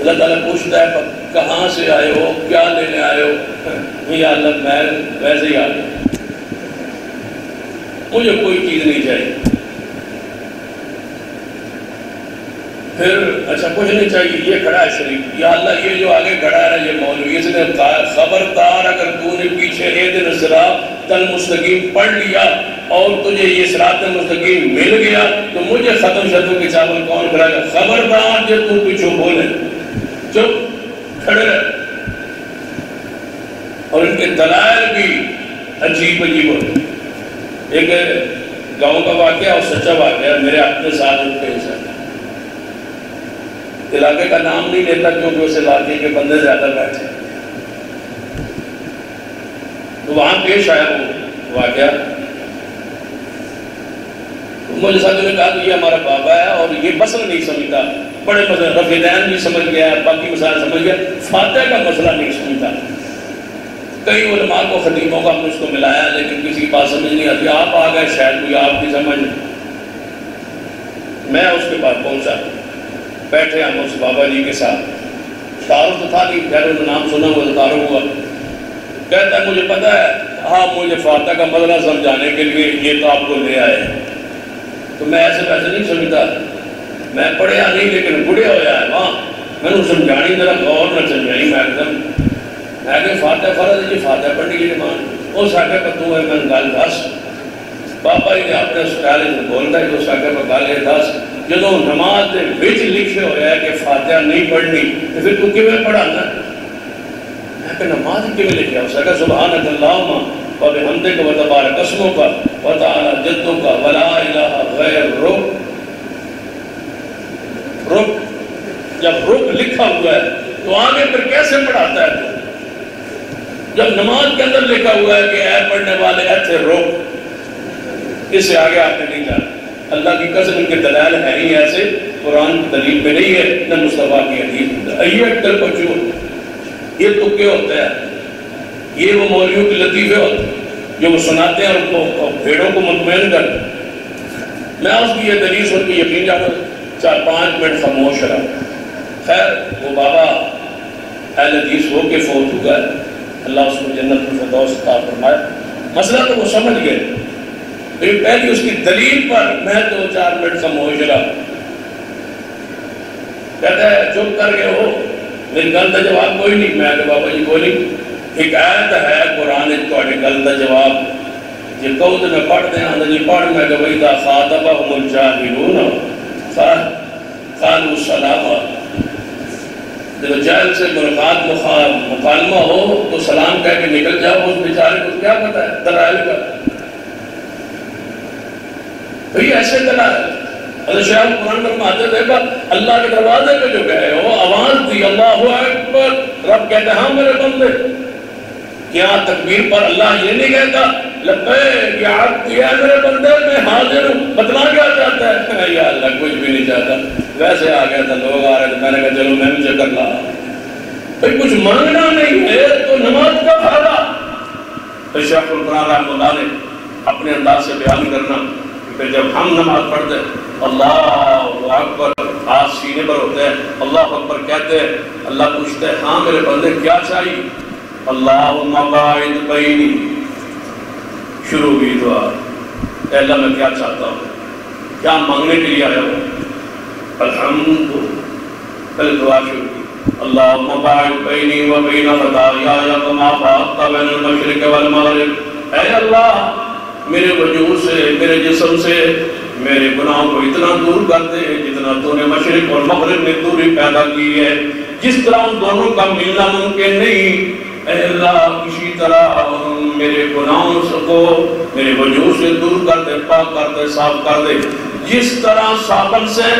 اللہ تعالیٰ پوچھتا ہے کہاں سے آئے ہو، کیا لینے آئے ہو؟ یا اللہ میں ویسے ہی آ گیا، مجھے کوئی چیز نہیں چاہیے۔ پھر اچھا کچھ نہیں چاہیے، یہ کھڑا ہے شریف، یا اللہ یہ جو آگے کھڑا ہے یہ مولوی، اس نے کہا خبردار اگر تو نے پیچھے اہدنا الصراط المستقیم پڑھ لیا اور تجھے یہ صراط مستقیم مل گیا تو مجھے ختم شدوں کے چاول کون کھڑا گا؟ خبردار جو تو کچھ بولے، چپ کھڑے رہے۔ اور ان کے دلائل بھی عجیب عجیب ہوتے۔ ایک گاؤں کا واقعہ اور سچا واقعہ میرے اپنے ساتھ پیش ہے، علاقے کا نام نہیں لیتا کیونکہ اس علاقے کے بندے زیادہ بیٹھے، تو وہاں پیش آیا وہ واقعہ۔ مجھے ساتھیوں نے کہا کہ یہ ہمارا بابا ہے اور یہ مسئلہ نہیں سمجھتا، بڑے مسئلہ رفع دین بھی سمجھ گیا، باقی مسائل سمجھ گیا، فاتحہ کا مسئلہ نہیں سمجھتا۔ کئی علماء کو خطیبوں کو ہم نے اس کو ملایا لیکن کسی کی بات سمجھ نہیں آتی، آپ آ گئے شاید کوئی آپ کی سمجھ۔ میں اس کے پاس پہنچا، بیٹھے ہم اس بابا جی کے ساتھ، تعارف تو تھا نہیں، خیر انہوں نے نام سنا وہ تعارف ہوا۔ کہتا ہے مجھے پتا ہے آپ مجھے فاتحہ کا مسئلہ سمجھانے کے لیے یہ تو آپ کو لے آئے، تو میں ایسے ویسے نہیں سمجھتا، میں پڑھیا نہیں لیکن بڑھیا ہوا ہے وہاں، میں نے سمجھانی ذرا غور نہ سمجھائی، میں ایک دم میں کہ فاتحہ فرض ہے جی، فاتحہ پڑھنے کی نماز، وہ ساکے پر تو ہے، میں نے گل دس۔ بابا جی نے اپنے سکالے سے بولتا ہے جو ساکے پر گل ہے دس، جدو نماز دے وچ لکھے ہویا ہے کہ فاتحہ نہیں پڑھنی تو پھر تو کیوں پڑھانا؟ میں کہ نماز کیوں لکھا؟ اس کا سبحانک اللہم وبحمدک وتبارک اسمک وتعالی جدک ولا الہ غیر رک۔ جب رک لکھا ہوا ہے تو آگے پھر کیسے پڑھاتا ہے تو جب نماز کے اندر لکھا ہوا ہے کہ اے پڑھنے والے ایسے روک، اس سے آگے آپ نے نہیں جانا۔ اللہ کی قسم ان کے دلائل ہیں ہی ایسے، قرآن کی دلیل میں نہیں ہے نہ مصطفیٰ کی حدیث۔ ایوہ دل کو چور، یہ تکے ہوتے ہیں، یہ وہ مولویوں کے لطیفے ہوتے ہیں جو وہ سناتے ہیں اور ان کو بھیڑوں کو مطمئن کرتے ہیں۔ میں اس کی یہ دلیل سن کے یقین جاتا 4-5 منٹ خاموش رہا۔ خیر وہ بابا اہل حدیث ہو کے فوت ہوا ہے، اللہ اس کو جنت الفردوس عطا فرمائے۔ مسئلہ تو وہ سمجھ گئے، لیکن پہلی اس کی دلیل پر میں 2-4 منٹ خاموش رہا۔ کہتا ہے چپ کر گئے ہو، میری گل کا جواب کوئی نہیں۔ میں کہ بابا جی کوئی نہیں، ایک آیت ہے قرآن تھوڑے گل کا جواب جی کہو تو میں پڑھ دیں آدھا جی پڑھ۔ میں کہ وَإِذَا خَاطَبَهُمُ الْجَاهِلُونَ قَالُوا سَلَامًا، جب جاہل سے ملاقات مکالمہ ہو تو سلام کہہ کے نکل جاؤ، اس بیچارے کو کیا پتہ ہے دلائل کا؟ تو یہ ایسے دلائل حضرت شیخ قرآن فرماتے تھے کہ اللہ کے دروازے پہ جو گئے ہو آواز دی اللہ اکبر، رب کہتے ہیں ہاں میرے بندے، کیا تکبیر پر اللہ یہ نہیں کہتا لبیک یا عبدی اے میرے بندے میں حاضر ہوں؟ بتلا کیا چاہتا ہے؟ یا اللہ کچھ بھی نہیں چاہتا، ویسے آ گیا تھا، لوگ آ رہے تھے، میں نے کہا چلو میں بھی چکر لا۔ پھر کچھ مانگنا نہیں ہے تو نماز کا فائدہ؟ تو شیخ القرآن رحمہ اللہ نے اپنے انداز سے بیان کرنا کہ جب ہم نماز پڑھتے ہیں اللہ اکبر ہاتھ سینے پر ہوتے ہیں، اللہ اکبر کہتے ہیں، اللہ پوچھتے ہیں ہاں میرے بندے کیا چاہیے؟ اللہم باعد بینی، شروع ہوئی دعا، اے اللہ میں کیا چاہتا ہوں، کیا مانگنے کے لیے آیا ہوں؟ الحمد، پہلے دعا شروع کی، اللہم باعد بینی و بین خطایا کما باعدت بین المشرق والمغرب، اے اللہ میرے وجود سے میرے جسم سے میرے گناہوں کو اتنا دور کر دے جتنا تو نے مشرق اور مغرب میں دوری پیدا کی ہے، جس طرح ان دونوں کا ملنا ممکن نہیں، اے اللہ کسی طرح میرے گناہوں کو میرے وجود سے دور کر دے، پاک کر دے، صاف کر دے، جس طرح صابن سے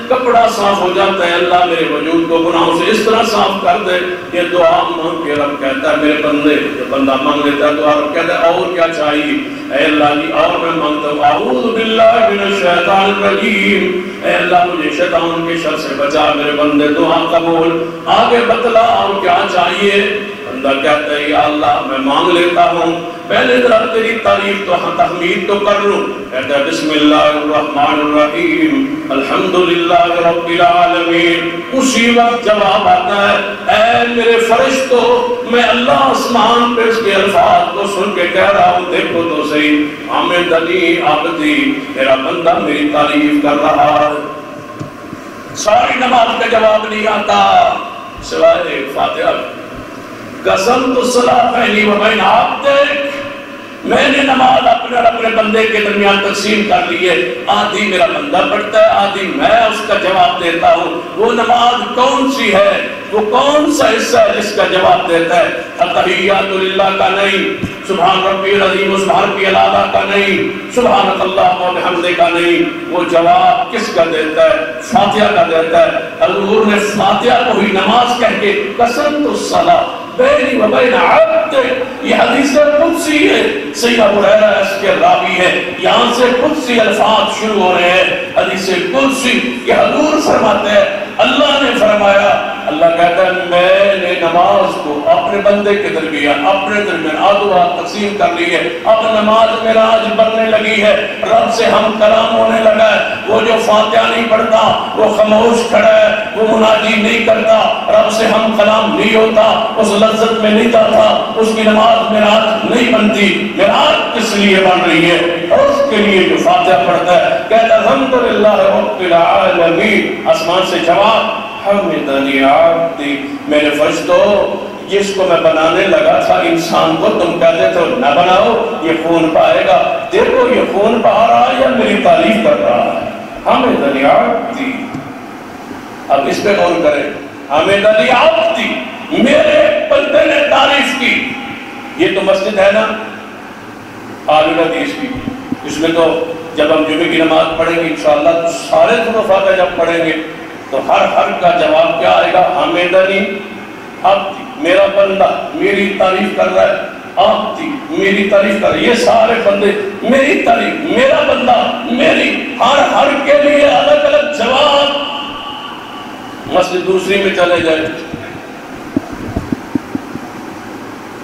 کپڑا صاف ہو جاتا ہے، اللہ میرے وجود کو گناہوں سے اس طرح صاف کر دے۔ یہ دعا مانگ کے رب کہتا ہے میرے بندے، جو بندہ مانگ لیتا ہے دعا رب کہتا ہے اور کیا چاہیے؟ اے اللہ جی اور میں مانگتا ہوں اعوذ باللہ من الشیطان الرجیم، اے اللہ مجھے شیطان کے شر سے بچا میرے بندے، دعا قبول۔ آگے بتلا اور کیا چاہیے؟ بندہ کہتا ہے یا اللہ میں مانگ لیتا ہوں، پہلے ذرا تیری تعریف تو تحمید تو کر لوں، کہتا ہے بسم اللہ الرحمن الرحیم الحمدللہ رب العالمین۔ اسی وقت جواب آتا ہے اے میرے فرشتو، میں اللہ آسمان پہ اس کے الفاظ کو سن کے کہہ رہا ہوں، دیکھو تو صحیح، حامدنی عبدی، میرا بندہ میری تعریف کر رہا ہے۔ ساری نماز کا جواب نہیں آتا سوائے فاتحہ۔ قسمت الصلاۃ بینی و بین عبدک، میں نے نماز اپنے اور اپنے بندے کے درمیان تقسیم کر لی ہے، آدھی میرا بندہ پڑھتا ہے آدھی میں اس کا جواب دیتا ہوں۔ وہ نماز کون سی ہے؟ وہ کون سا حصہ ہے جس کا جواب دیتا ہے؟ التحیات للہ کا نہیں، سبحان ربی العظیم سبحان ربی الاعلیٰ کا نہیں، سبحان اللہ و بحمدہ کا نہیں، وہ جواب کس کا دیتا ہے؟ فاتحہ کا دیتا ہے۔ حضور نے فاتحہ کو ہی نماز کہہ کے قسمت الصلاۃ بینی و بین عبدک، یہ حدیث قدسی ہے، سیدنا ابو ہریرہ اس کے راوی ہے، یہاں سے قدسی الفاظ شروع ہو رہے ہیں، حدیث قدسی، یہ حضور فرماتے ہیں اللہ نے فرمایا، اللہ کہتا ہے میں نے نماز کو اپنے بندے کے درمیان آدھو آدھ تقسیم کر لی ہے، اب نماز معراج بننے لگی ہے، رب سے ہم کلام ہونے لگا ہے، وہ جو فاتحہ نہیں پڑھتا وہ خاموش کھڑا ہے، وہ مناجی نہیں کرتا، رب سے ہم کلام نہیں ہوتا، اس لذت میں نہیں جاتا، اس کی نماز معراج نہیں بنتی۔ معراج کس لیے بن رہی ہے؟ اس کے لیے جو فاتحہ پڑھتا ہے، کہتا ہے الحمدللہ رب العالمین، آسمان سے جواب حمدنی عبدی، میرے فرشتو جس کو میں بنانے لگا تھا انسان کو تم کہتے تھے نہ بناؤ، یہ خون پائے گا، دیکھو یہ خون پا رہا ہے یا میری تعریف کر رہا ہے؟ حمدنی عبدی۔ اب اس پہ غور کریں، حمدنی عبدی، میرے بندے نے تعریف کی۔ یہ تو مسجد ہے نا آل حدیث کی، اس میں تو جب ہم جمعے کی نماز پڑھیں گے انشاءاللہ تو سارے سورۃ فاتحہ جب پڑھیں گے تو ہر کا جواب کیا آئے گا؟ حمدنی آپ میرا بندہ میری تعریف کر رہا ہے، آپ میری تعریف کر رہے ہیں، یہ سارے بندے میری تعریف، میرا بندہ میری، ہر کے لیے الگ الگ جواب۔ مسجد دوسری میں چلے جائے،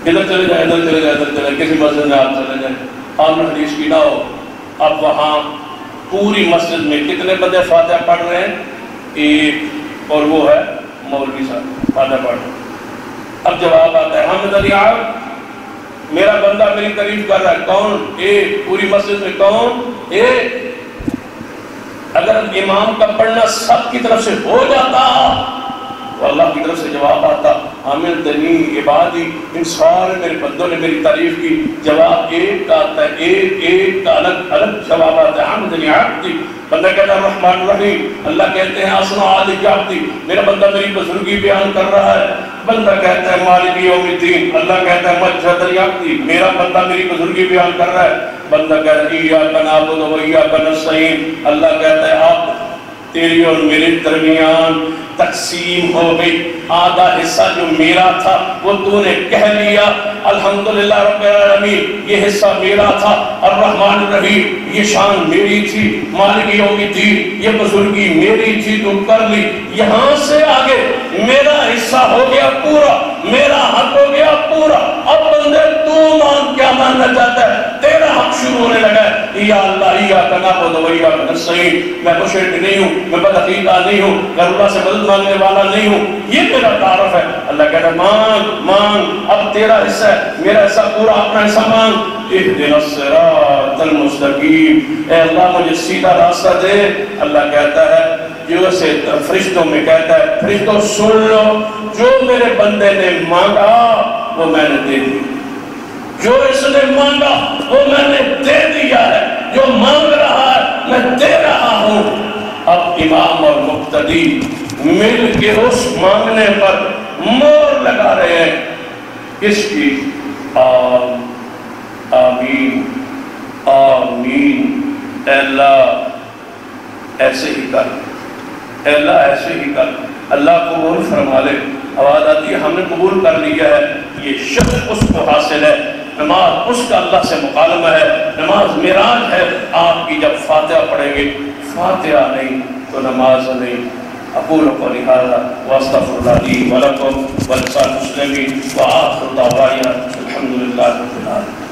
ادھر چلے جائے، ادھر چلے جائے، ادھر چلے، کسی مسجد میں آپ چلے جائیں، آپ نے حدیث کی نہ ہو، اب وہاں پوری مسجد میں کتنے بندے فاتحہ پڑھ رہے ہیں؟ ایک، اور وہ ہے مولوی صاحب فاتحہ پڑھ رہے ہیں۔ اب جواب آتا ہے، حامد علی عارف میرا بندہ میری تعریف کر رہا ہے، کون؟ ایک، پوری مسجد میں کون؟ ایک۔ اگر امام کا پڑھنا سب کی طرف سے ہو جاتا تو اللہ کی طرف سے جواب آتا، حامد علی عبادی، ان سارے میرے بندوں نے میری تعریف کی، جواب ایک کا آتا ہے، ایک کا الگ الگ جواب آتا ہے۔ حامد علی عبدی، بندہ کہتا ہے رحمان الرحیم، اللہ کہتے ہیں اسنا علی عبدی، میرا بندہ میری بزرگی بیان کر رہا ہے۔ بندہ کہتا ہے مالک یوم الدین، اللہ کہتا ہے مجھد علی عبدی، میرا بندہ میری بزرگی بیان کر رہا ہے۔ بندہ کہتا ہے ایاک نعبد و ایاک نستعین، اللہ کہتا ہے آپ تیری اور میرے درمیان تقسیم ہو گئی، آدھا حصہ جو میرا تھا وہ تو نے کہہ لیا، الحمدللہ رب العالمین یہ حصہ میرا تھا، الرحمن الرحیم یہ شان میری تھی، مالک یوم الدین یہ بزرگی میری تھی، تو کر لی، یہاں سے آگے میرا حصہ ہو گیا پورا، میرا حق ہو گیا پورا۔ اب بندے تو مان کیا ماننا چاہتا ہے؟ تیرا حق شروع ہونے لگا ہے، یا اللہ ایاک نعبد و ایاک نستعین، میں مشرک نہیں ہوں، میں بدعقیدہ نہیں ہوں، میں اللہ سے مدد مانگنے والا نہیں ہوں، یہ میرا تعارف ہے۔ اللہ کہتا ہے مانگ مانگ، اب تیرا حصہ ہے، میرا حصہ پورا، اپنا حصہ مانگ۔ اہدنا الصراط المستقیم، اے اللہ مجھے سیدھا راستہ دے۔ اللہ کہتا ہے جو سے فرشتوں میں کہتا ہے فرشتوں سن لو، جو میرے بندے نے مانگا وہ میں نے دے دی، جو اس نے مانگا وہ میں نے دے دیا ہے، جو مانگ رہا ہے میں دے رہا ہوں۔ اب امام اور مقتدی مل کے اس مانگنے پر مور لگا رہے ہیں، کس کی؟ آمین آمین، اے اللہ ایسے ہی کر، اے اللہ ایسے ہی کر، اللہ قبول فرما لے۔ آواز آتی ہے ہم نے قبول کر لیا ہے، یہ شرف اس کو حاصل ہے، نماز اس کا اللہ سے مکالمہ ہے، نماز معراج ہے۔ آپ کی جب فاتحہ پڑھیں گے، فاتحہ نہیں تو نماز نہیں۔ اقول قولی ھذا واستغفر اللہ لي ولکم ولسائر المسلمین وآخر دعوانا الحمد للہ رب العالمین۔